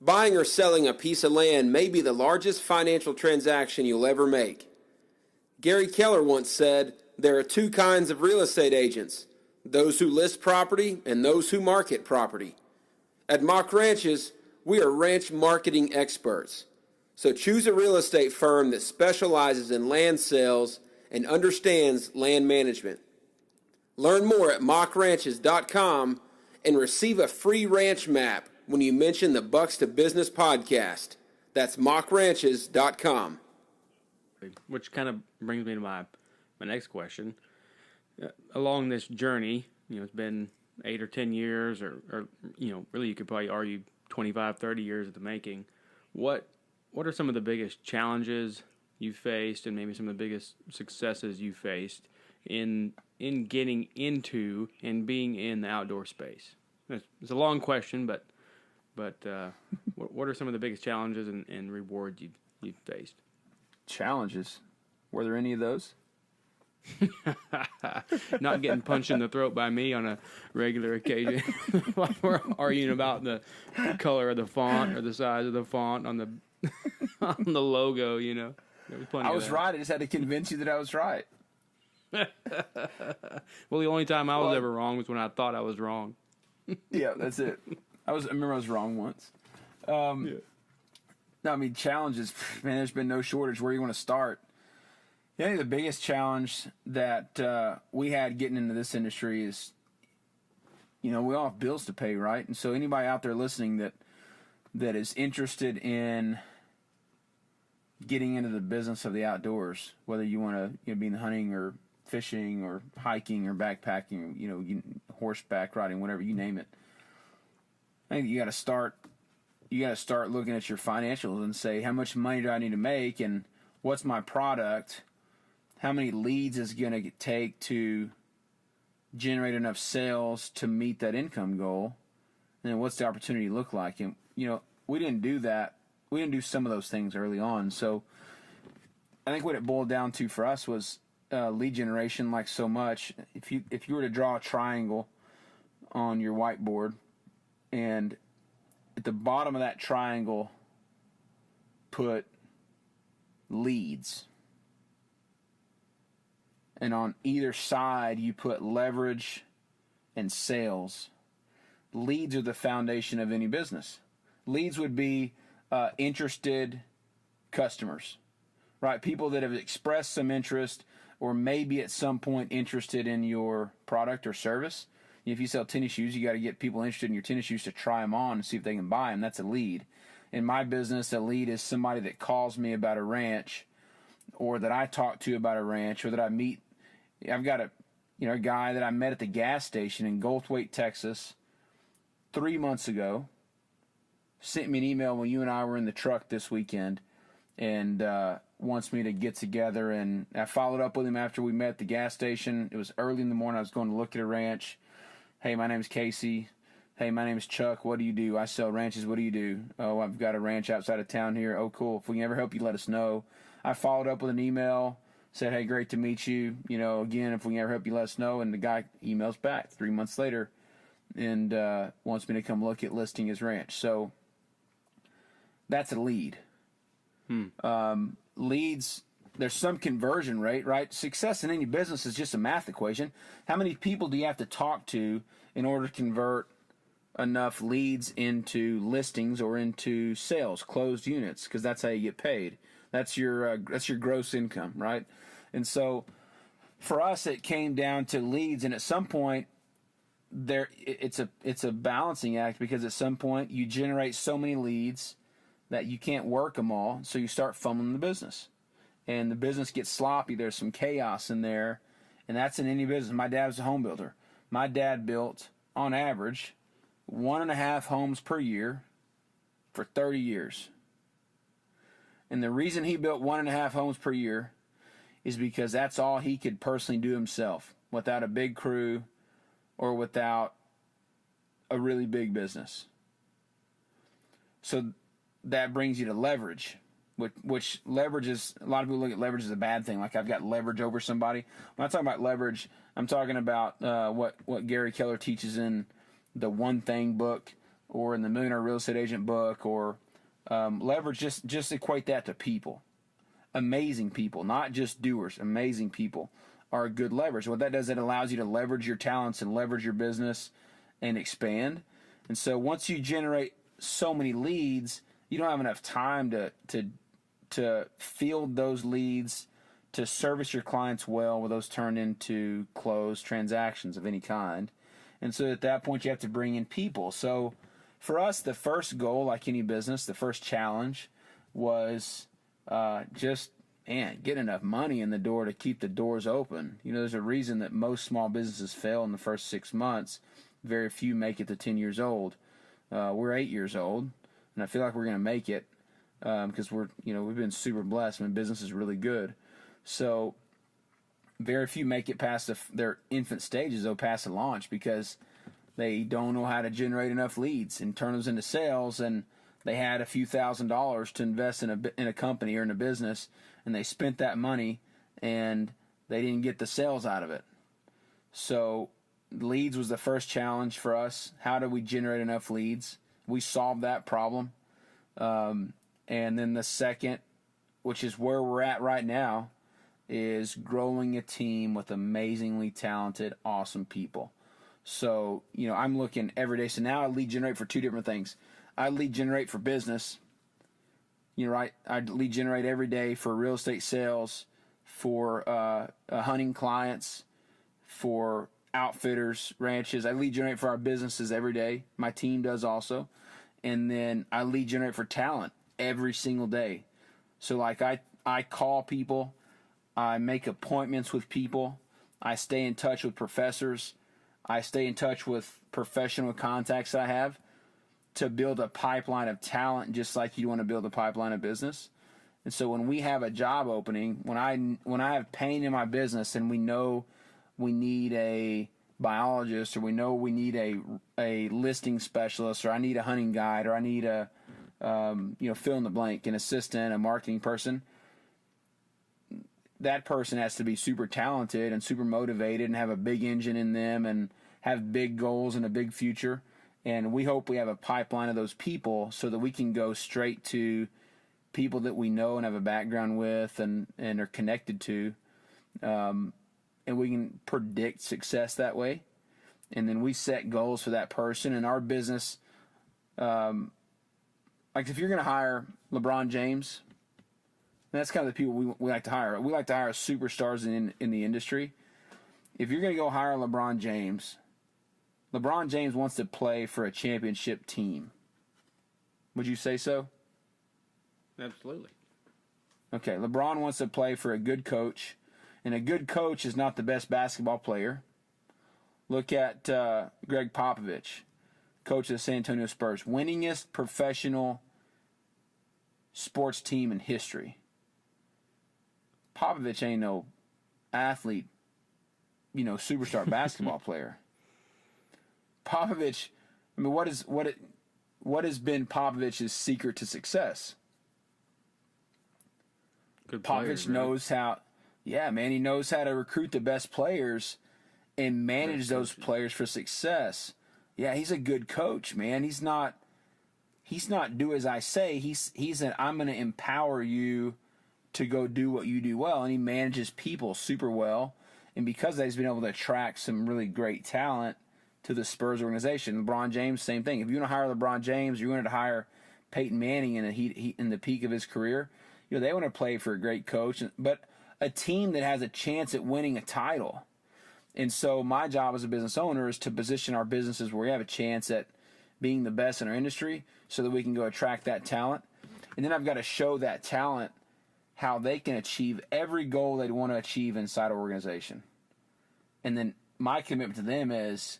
Buying or selling a piece of land may be the largest financial transaction you'll ever make. Gary Keller once said, there are two kinds of real estate agents, those who list property and those who market property. At Mock Ranches, we are ranch marketing experts. So choose a real estate firm that specializes in land sales and understands land management. Learn more at mockranches.com and receive a free ranch map when you mention the Bucks to Business podcast. That's mockranches.com. Which kind of brings me to my next question. Along this journey, it's been 8 or 10 years, or really you could probably argue 25, 30 years of the making. What are some of the biggest challenges you faced, and maybe some of the biggest successes you faced in getting into and being in the outdoor space? It's a long question, but what are some of the biggest challenges and rewards you've faced? Challenges? Were there any of those? Not getting punched in the throat by me on a regular occasion while we're arguing about the color of the font or the size of the font on the on the logo. You know, I was right. I just had to convince you that I was right. Well, the only time I was ever wrong was when I thought I was wrong. Yeah, that's it. I remember I was wrong once. No, I mean, challenges, man, there's been no shortage. Where you want to start? I think the biggest challenge that we had getting into this industry is, we all have bills to pay, right? And so anybody out there listening that is interested in getting into the business of the outdoors, whether you want to be in hunting or fishing or hiking or backpacking, horseback riding, whatever, you name it. I think you got to start looking at your financials and say, how much money do I need to make, and what's my product? How many leads is it going to take to generate enough sales to meet that income goal? And then what's the opportunity look like? And, we didn't do that. We didn't do some of those things early on. So I think what it boiled down to for us was lead generation, like so much. If you were to draw a triangle on your whiteboard, and at the bottom of that triangle put leads, and on either side you put leverage and sales. Leads are the foundation of any business. Leads would be interested customers, right? People that have expressed some interest or maybe at some point interested in your product or service. If you sell tennis shoes, you got to get people interested in your tennis shoes to try them on and see if they can buy them. That's a lead. In my business, a lead is somebody that calls me about a ranch, or that I talk to about a ranch, or that I meet. I've got a guy that I met at the gas station in Goldthwaite, Texas, 3 months ago. Sent me an email when you and I were in the truck this weekend, and wants me to get together. And I followed up with him after we met at the gas station. It was early in the morning. I was going to look at a ranch. Hey, my name's Kasey. Hey, my name's Chuck. What do you do? I sell ranches. What do you do? Oh, I've got a ranch outside of town here. Oh, cool. If we can ever help you, let us know. I followed up with an email, said, hey, great to meet you. Again, if we can ever help you, let us know. And the guy emails back 3 months later and wants me to come look at listing his ranch. So that's a lead. Leads, there's some conversion rate, right? Success in any business is just a math equation. How many people do you have to talk to in order to convert enough leads into listings or into sales, closed units? Because that's how you get paid. That's your gross income, right? And so for us, it came down to leads, and at some point, it's a balancing act, because at some point you generate so many leads that you can't work them all, so you start fumbling the business. And the business gets sloppy. There's some chaos in there, and that's in any business. My dad was a home builder. My dad built, on average, 1.5 homes per year for 30 years. And the reason he built 1.5 homes per year is because that's all he could personally do himself, without a big crew or without a really big business. So that brings you to leverage, which leverage is, a lot of people look at leverage as a bad thing, like I've got leverage over somebody. When I talk about leverage, I'm talking about what Gary Keller teaches in the One Thing book, or in the Millionaire Real Estate Agent book, or leverage, just equate that to people. Amazing people, not just doers. Amazing people are a good leverage. What that does, it allows you to leverage your talents and leverage your business and expand. And so once you generate so many leads, you don't have enough time to field those leads, to service your clients well, where those turn into closed transactions of any kind. And so at that point, you have to bring in people. So for us, the first goal, like any business, the first challenge was get enough money in the door to keep the doors open. There's a reason that most small businesses fail in the first 6 months. Very few make it to 10 years old. We're 8 years old, and I feel like we're going to make it because we've been super blessed. Business is really good. So very few make it past their infant stages, though, past the launch, because they don't know how to generate enough leads and turn those into sales. And they had a few $1,000s to invest in a company or in a business, and they spent that money, and they didn't get the sales out of it. So leads was the first challenge for us. How do we generate enough leads? We solved that problem. And then the second, which is where we're at right now, is growing a team with amazingly talented, awesome people. So, I'm looking every day. So now I lead generate for two different things. I lead generate for business. I lead generate every day for real estate sales, for hunting clients, for outfitters, ranches. I lead generate for our businesses every day. My team does also. And then I lead generate for talent every single day. So like I call people, I make appointments with people, I stay in touch with professors, I stay in touch with professional contacts I have to build a pipeline of talent, just like you want to build a pipeline of business. And so when we have a job opening, when I have pain in my business and we know we need a biologist, or we know we need a listing specialist, or I need a hunting guide, or I need a fill in the blank, an assistant, a marketing person, that person has to be super talented and super motivated and have a big engine in them and have big goals and a big future. And we hope we have a pipeline of those people so that we can go straight to people that we know and have a background with and are connected to. And we can predict success that way. And then we set goals for that person. And our business, like if you're going to hire LeBron James, that's kind of the people we like to hire. We like to hire superstars in the industry. If you're going to go hire LeBron James wants to play for a championship team. Would you say so? Absolutely. Okay, LeBron wants to play for a good coach, and a good coach is not the best basketball player. Look at Greg Popovich, coach of the San Antonio Spurs, winningest professional sports team in history. Popovich ain't no athlete, superstar basketball player. Popovich, I mean, what has been Popovich's secret to success? Good player, Popovich knows how, he knows how to recruit the best players and manage those players for success. Yeah, he's a good coach, man. He's not do as I say. He's an I'm going to empower you to go do what you do well, and he manages people super well. And because of that, he's been able to attract some really great talent to the Spurs organization. LeBron James, same thing. If you want to hire LeBron James, you want to hire Peyton Manning in the peak of his career, they want to play for a great coach, but a team that has a chance at winning a title. And so my job as a business owner is to position our businesses where we have a chance at being the best in our industry so that we can go attract that talent. And then I've got to show that talent how they can achieve every goal they'd want to achieve inside our organization. And then my commitment to them is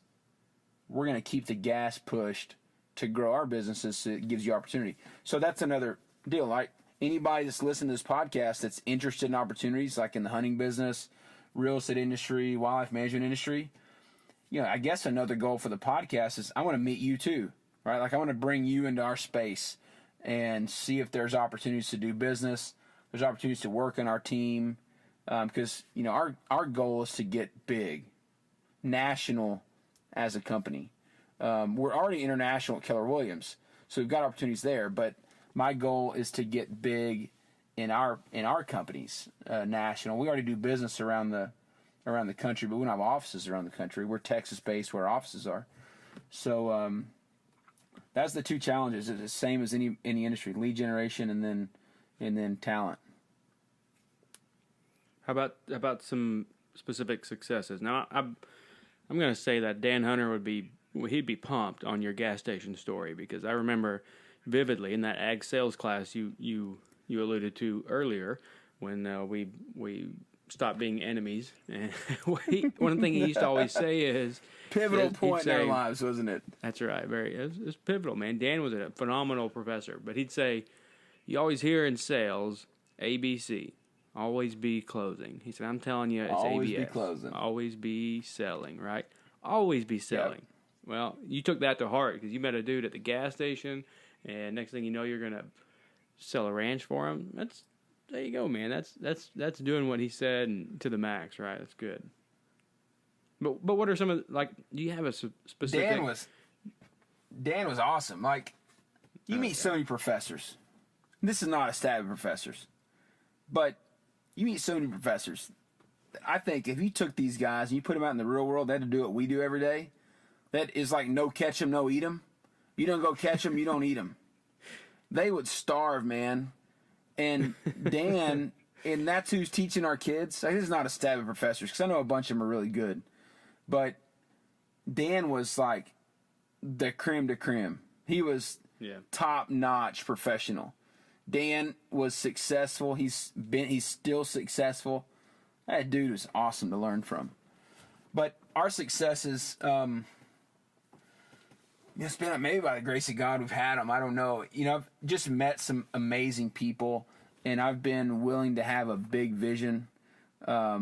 we're going to keep the gas pushed to grow our businesses so it gives you opportunity. So that's another deal. Like anybody that's listening to this podcast that's interested in opportunities like in the hunting business, real estate industry, wildlife management industry, I guess another goal for the podcast is I want to meet you too, right? Like I want to bring you into our space and see if there's opportunities to do business. There's opportunities to work on our team because, our goal is to get big, national as a company. We're already international at Keller Williams, so we've got opportunities there. But my goal is to get big in our companies, national. We already do business around the country, but we don't have offices around the country. We're Texas-based where our offices are. So that's the two challenges. It's the same as any industry: lead generation and then talent. How about some specific successes? Now, I'm going to say that Dan Hunter he'd be pumped on your gas station story, because I remember vividly in that ag sales class you alluded to earlier when we stopped being enemies. And one thing he used to always say is pivotal point in our lives, wasn't it? That's right. It was pivotal, man. Dan was a phenomenal professor, but he'd say, you always hear in sales, ABC, always be closing. He said, I'm telling you, it's always ABS. Be closing. Always be selling, right? Always be selling. Yep. Well, you took that to heart because you met a dude at the gas station, and next thing you know, you're going to sell a ranch for him. there you go, man. That's doing what he said and to the max, right? That's good. But what are some of like? Do you have a specific? Dan was awesome. Like, you meet so many professors. This is not a stab at professors, but you meet so many professors. I think if you took these guys and you put them out in the real world, they had to do what we do every day. That is like no catch 'em, no eat 'em. You don't go catch 'em, you don't eat 'em. They would starve, man. And Dan, and that's who's teaching our kids. This is not a stab at professors because I know a bunch of them are really good. But Dan was like the creme de creme. He was top-notch professional. Dan was successful. He's still successful. That dude was awesome to learn from. But our successes, it's been maybe by the grace of God we've had them. I don't know. I've just met some amazing people, and I've been willing to have a big vision. I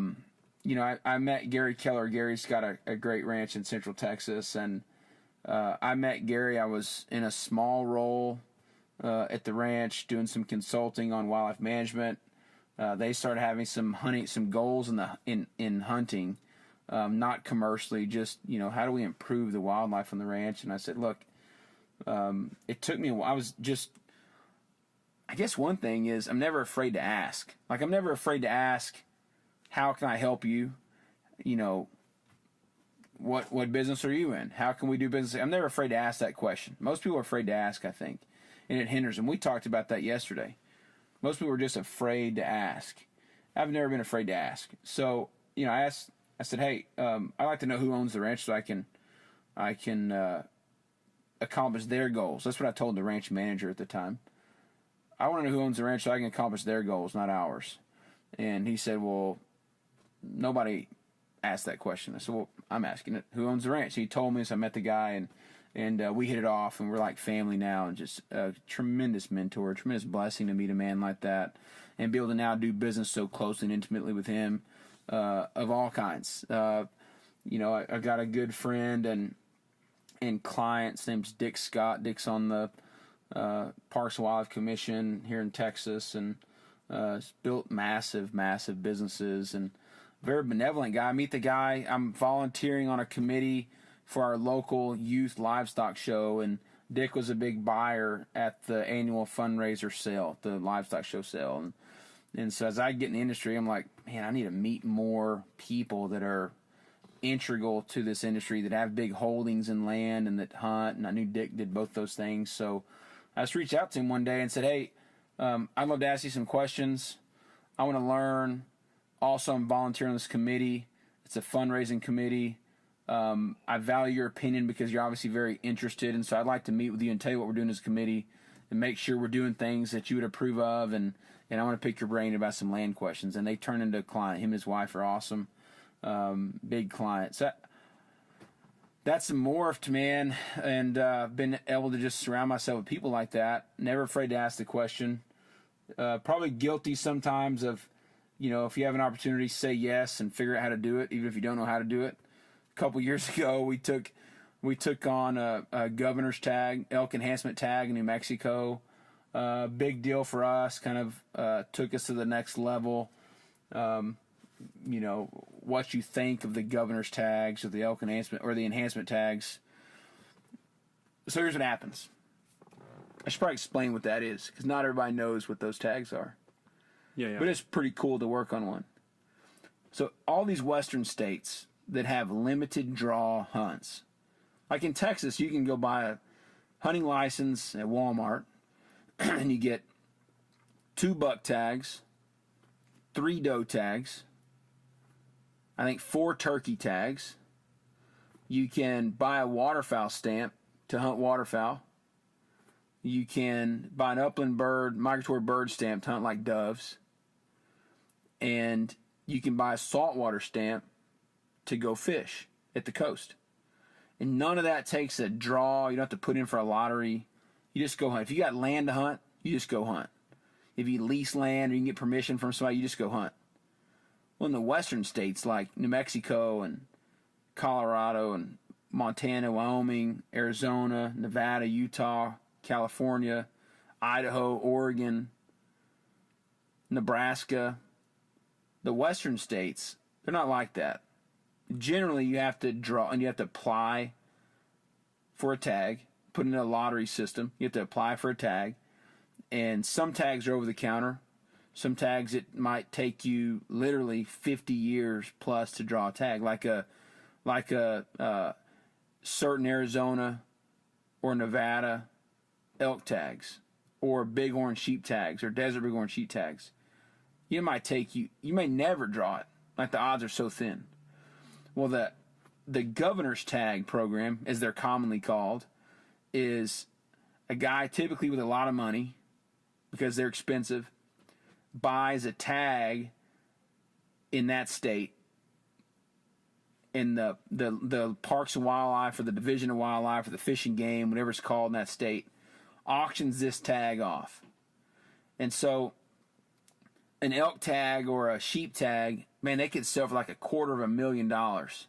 met Gary Keller. Gary's got a great ranch in Central Texas, and I met Gary. I was in a small role at the ranch doing some consulting on wildlife management. They started having some goals in hunting. Not commercially, just, how do we improve the wildlife on the ranch? And I said, look, it took me a while. I guess one thing is I'm never afraid to ask. Like, I'm never afraid to ask, how can I help you? What business are you in? How can we do business? I'm never afraid to ask that question. Most people are afraid to ask, I think, and it hinders them. We talked about that yesterday. Most people are just afraid to ask. I've never been afraid to ask. So, I said, hey, I'd like to know who owns the ranch so I can accomplish their goals. That's what I told the ranch manager at the time. I want to know who owns the ranch so I can accomplish their goals, not ours. And he said, well, nobody asked that question. I said, well, I'm asking it. Who owns the ranch? He told me, so I met the guy, and we hit it off, and we're like family now, and just a tremendous mentor, a tremendous blessing to meet a man like that and be able to now do business so closely and intimately with him. Of all kinds. I got a good friend and client. His name's Dick Scott. Dick's on the Parks and Wildlife Commission here in Texas, and built massive businesses, and very benevolent guy. I meet the guy. I'm volunteering on a committee for our local youth livestock show, and Dick was a big buyer at the annual fundraiser sale, the livestock show sale, and so as I get in the industry, I'm like, man, I need to meet more people that are integral to this industry, that have big holdings in land and that hunt. And I knew Dick did both those things. So I just reached out to him one day and said, hey, I'd love to ask you some questions. I want to learn. Also, I'm volunteering on this committee. It's a fundraising committee. I value your opinion because you're obviously very interested. And so I'd like to meet with you and tell you what we're doing as a committee and make sure we're doing things that you would approve of. And I want to pick your brain about some land questions. And they turned into a client. Him and his wife are awesome. Big clients. That's morphed, man. And been able to just surround myself with people like that. Never afraid to ask the question. Probably guilty sometimes of, if you have an opportunity, say yes and figure out how to do it, even if you don't know how to do it. A couple years ago, we took on a governor's tag, elk enhancement tag in New Mexico. Big deal for us, kind of took us to the next level. What you think of the governor's tags or the elk enhancement or the enhancement tags. So here's what happens. I should probably explain what that is because not everybody knows what those tags are. Yeah. But it's pretty cool to work on one. So all these western states that have limited draw hunts, like in Texas, you can go buy a hunting license at Walmart and you get 2 buck tags, 3 doe tags, I think 4 turkey tags. You can buy a waterfowl stamp to hunt waterfowl. You can buy an upland bird, migratory bird stamp to hunt like doves. And you can buy a saltwater stamp to go fish at the coast. And none of that takes a draw. You don't have to put in for a lottery. You just go hunt. If you got land to hunt, you just go hunt. If you lease land or you can get permission from somebody, you just go hunt. Well, in the western states like New Mexico and Colorado and Montana, Wyoming, Arizona, Nevada, Utah, California, Idaho, Oregon, Nebraska, the western states, they're not like that. Generally, you have to draw and you have to apply for a tag, put in a lottery system. You have to apply for a tag, and some tags are over the counter. Some tags, it might take you literally 50 years plus to draw a tag, like a certain Arizona or Nevada elk tags, or bighorn sheep tags, or desert bighorn sheep tags. You may never draw it. Like, the odds are so thin. Well, the governor's tag program, as they're commonly called, is a guy typically with a lot of money, because they're expensive, buys a tag in that state, in the Parks and Wildlife, or the Division of Wildlife, or the Fish and Game, whatever it's called in that state, auctions this tag off. And so an elk tag or a sheep tag, man, they could sell for like $250,000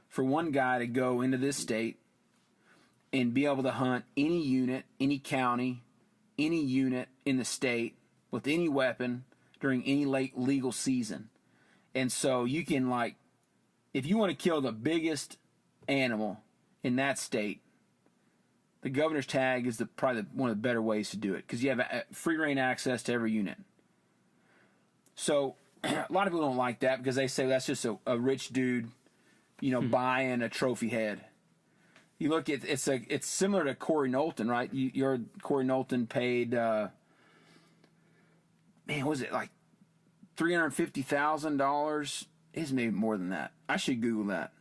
for one guy to go into this state and be able to hunt any unit, any county, any unit in the state with any weapon during any late legal season. And so you can, like, if you want to kill the biggest animal in that state, the governor's tag is probably one of the better ways to do it, because you have free reign access to every unit. So a lot of people don't like that, because they say that's just a rich dude, buying a trophy head. You look at it's similar to Corey Knowlton, right? Corey Knowlton paid was it like $350,000? It's maybe more than that. I should Google that.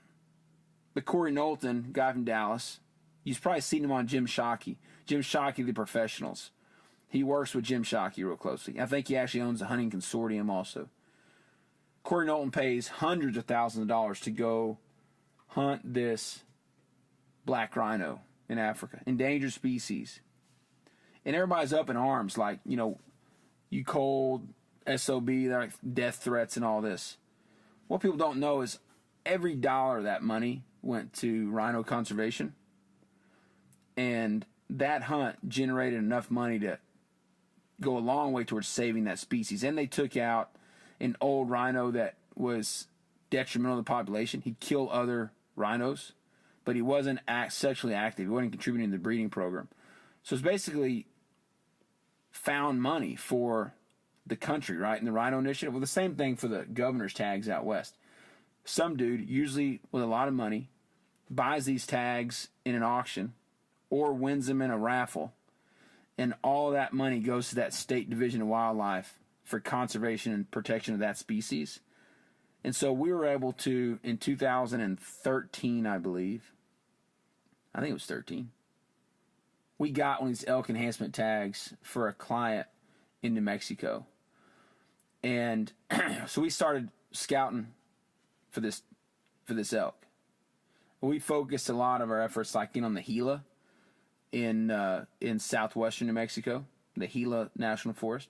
But Corey Knowlton, guy from Dallas, you've probably seen him on Jim Shockey. Jim Shockey, The Professionals. He works with Jim Shockey real closely. I think he actually owns a hunting consortium also. Corey Knowlton pays hundreds of thousands of dollars to go hunt this black rhino in Africa, endangered species. And everybody's up in arms, like, you cold, SOB, they're like death threats and all this. What people don't know is every dollar of that money went to rhino conservation. And that hunt generated enough money to go a long way towards saving that species. And they took out an old rhino that was detrimental to the population. He'd kill other rhinos, but he wasn't sexually active. He wasn't contributing to the breeding program. So it's basically found money for the country, right, in the rhino initiative. Well, the same thing for the governor's tags out west. Some dude, usually with a lot of money, buys these tags in an auction or wins them in a raffle, and all that money goes to that state division of wildlife for conservation and protection of that species. And so we were able to, in 2013, I believe, I think it was 13, we got one of these elk enhancement tags for a client in New Mexico. And so we started scouting for this elk. We focused a lot of our efforts like on the Gila in southwestern New Mexico, the Gila National Forest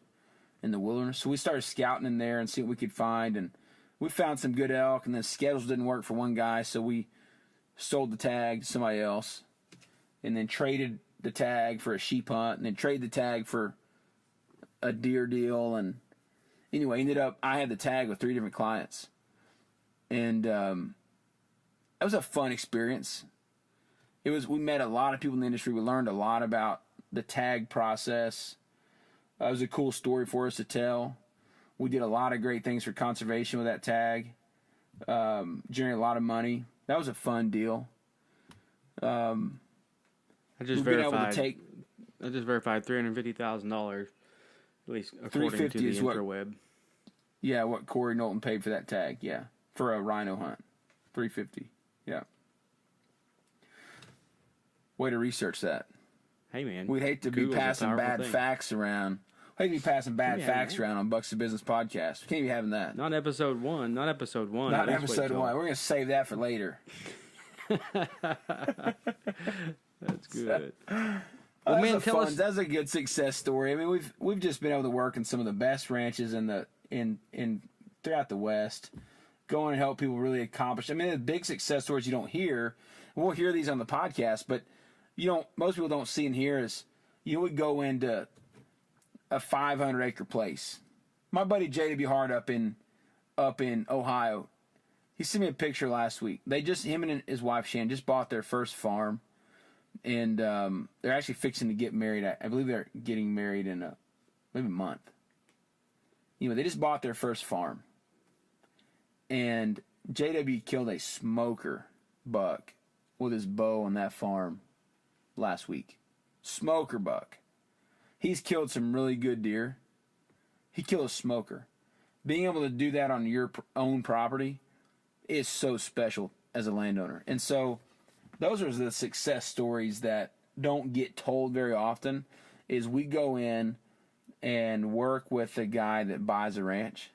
in the wilderness. So we started scouting in there and see what we could find, and we found some good elk, and the schedules didn't work for one guy, so we sold the tag to somebody else, and then traded the tag for a sheep hunt, and then traded the tag for a deer deal. And anyway, I had the tag with 3 different clients, and that was a fun experience. We met a lot of people in the industry. We learned a lot about the tag process. It was a cool story for us to tell. We did a lot of great things for conservation with that tag. Generated a lot of money. That was a fun deal. I just verified $350,000, at least according to the interweb. What Corey Knowlton paid for that tag. Yeah, for a rhino hunt, $350. Yeah. Way to research that. Hey man, we'd hate to be passing bad facts around. Hate to be passing bad facts around on Bucks of Business podcast. We can't be having that. Not episode one. Not episode one. We're going to save that for later. That's good. Well, man, tell us. That's a good success story. I mean, we've just been able to work in some of the best ranches in throughout the West, going and help people really accomplish. I mean, the big success stories you don't hear. We'll hear these on the podcast, but most people don't see and hear is we go into a 500-acre place. My buddy JW Hart up in Ohio, he sent me a picture last week. Him and his wife Shannon just bought their first farm, and they're actually fixing to get married. I believe they're getting married in maybe a month. They just bought their first farm, and JW killed a smoker buck with his bow on that farm last week. Smoker buck. He's killed some really good deer. He killed a smoker. Being able to do that on your own property is so special as a landowner. And so those are the success stories that don't get told very often, is we go in and work with a guy that buys a ranch,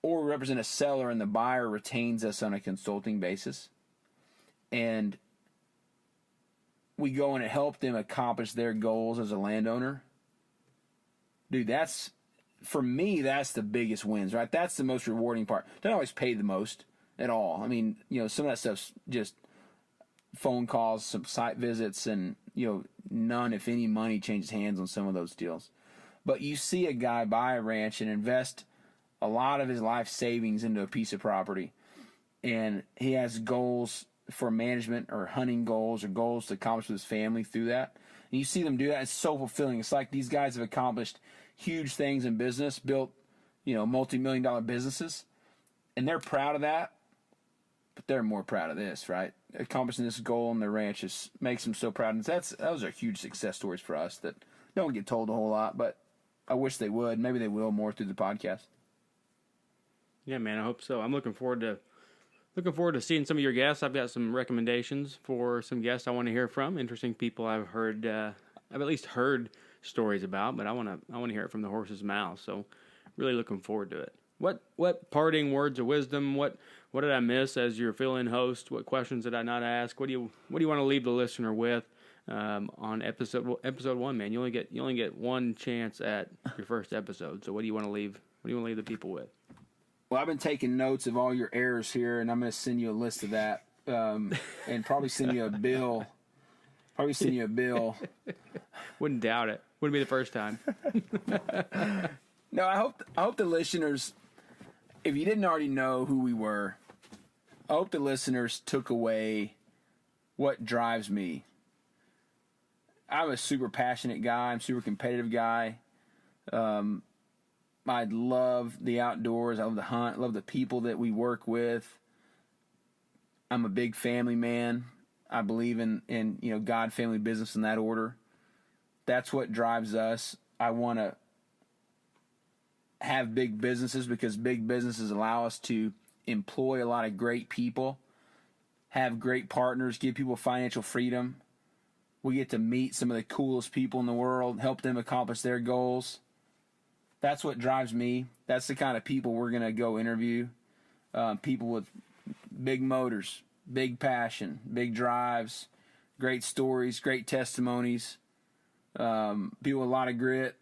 or represent a seller and the buyer retains us on a consulting basis, and we go in and help them accomplish their goals as a landowner. Dude, for me, that's the biggest wins, right? That's the most rewarding part. Don't always pay the most at all. I mean, some of that stuff's just phone calls, some site visits, and, none, if any, money changes hands on some of those deals. But you see a guy buy a ranch and invest a lot of his life savings into a piece of property, and he has goals for management or hunting goals or goals to accomplish with his family through that. And you see them do that. It's so fulfilling. It's like these guys have accomplished huge things in business, built, multi-million-dollar businesses, and they're proud of that, but they're more proud of this, right? Accomplishing this goal on their ranch just makes them so proud. And those are huge success stories for us that don't get told a whole lot, but I wish they would. Maybe they will more through the podcast. Yeah, man, I hope so. I'm looking forward to seeing some of your guests. I've got some recommendations for some guests I want to hear from. Interesting people I've at least heard stories about, but I want to hear it from the horse's mouth. So, really looking forward to it. What parting words of wisdom? What did I miss as your fill-in host? What questions did I not ask? What do you want to leave the listener with on episode 1? Man, you only get one chance at your first episode. So, what do you want to leave the people with? Well, I've been taking notes of all your errors here, and I'm going to send you a list of that, and probably send you a bill. Wouldn't doubt it. Wouldn't be the first time. No, I hope the listeners, if you didn't already know who we were, I hope the listeners took away what drives me. I'm a super passionate guy. I'm a super competitive guy. I love the outdoors. I love the hunt. I love the people that we work with. I'm a big family man. I believe in God, family, business in that order. That's what drives us. I want to have big businesses because big businesses allow us to employ a lot of great people, have great partners, give people financial freedom. We get to meet some of the coolest people in the world, help them accomplish their goals. That's what drives me. That's the kind of people we're going to go interview. People with big motors, big passion, big drives, great stories, great testimonies. People with a lot of grit,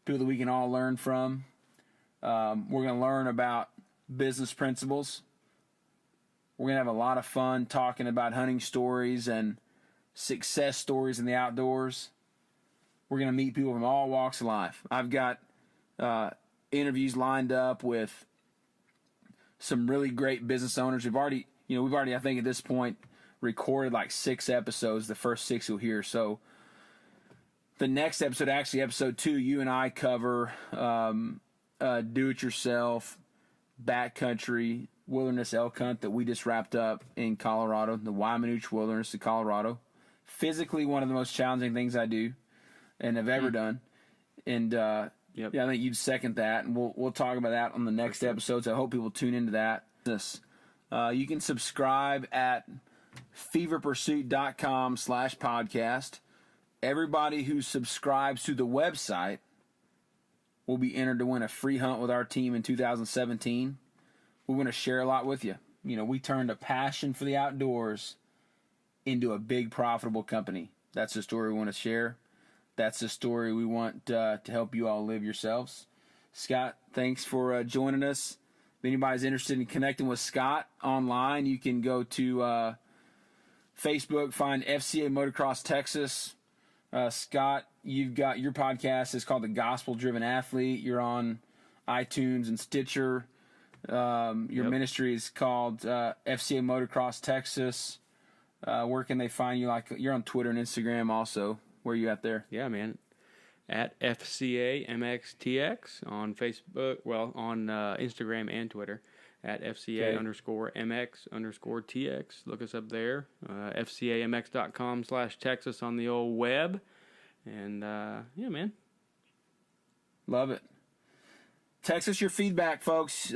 people that we can all learn from. We're going to learn about business principles. We're going to have a lot of fun talking about hunting stories and success stories in the outdoors. We're going to meet people from all walks of life. I've got interviews lined up with some really great business owners. We've already, I think at this point, recorded like 6 episodes. The first 6 you'll hear. So the next episode, actually episode 2, you and I cover do-it-yourself, backcountry, wilderness elk hunt that we just wrapped up in Colorado, the Wymanooch Wilderness of Colorado. Physically, one of the most challenging things I do and have ever done. And Yep. yeah, I think you'd second that, and we'll talk about that on the next episode. So I hope people tune into that. You can subscribe at feverpursuit.com/podcast. Everybody who subscribes to the website will be entered to win a free hunt with our team in 2017. We want to share a lot with you. We turned a passion for the outdoors into a big profitable company. That's the story we want to share. That's the story we want to help you all live yourselves. Scott, thanks for joining us. If anybody's interested in connecting with Scott online, you can go to Facebook, find FCA Motocross Texas. Scott, you've got your podcast is called The Gospel Driven Athlete. You're on iTunes and Stitcher. Your ministry is called FCA Motocross Texas. Where can they find you? Like, you're on Twitter and Instagram also. Where are you at there? Yeah, man. At FCA MXTX on Facebook, on Instagram and Twitter. At FCA _MX_TX. Look us up there. FCAMX.com/Texas on the old web. And, yeah, man. Love it. Text us your feedback, folks.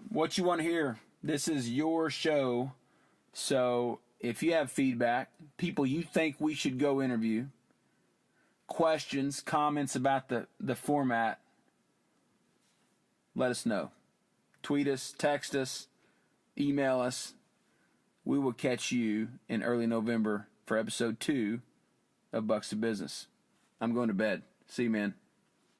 What you want to hear. This is your show. So if you have feedback, people you think we should go interview, questions, comments about the format, let us know. Tweet us, text us, email us. We will catch you in early November for episode 2 of Bucks to Business. I'm going to bed. See you, man.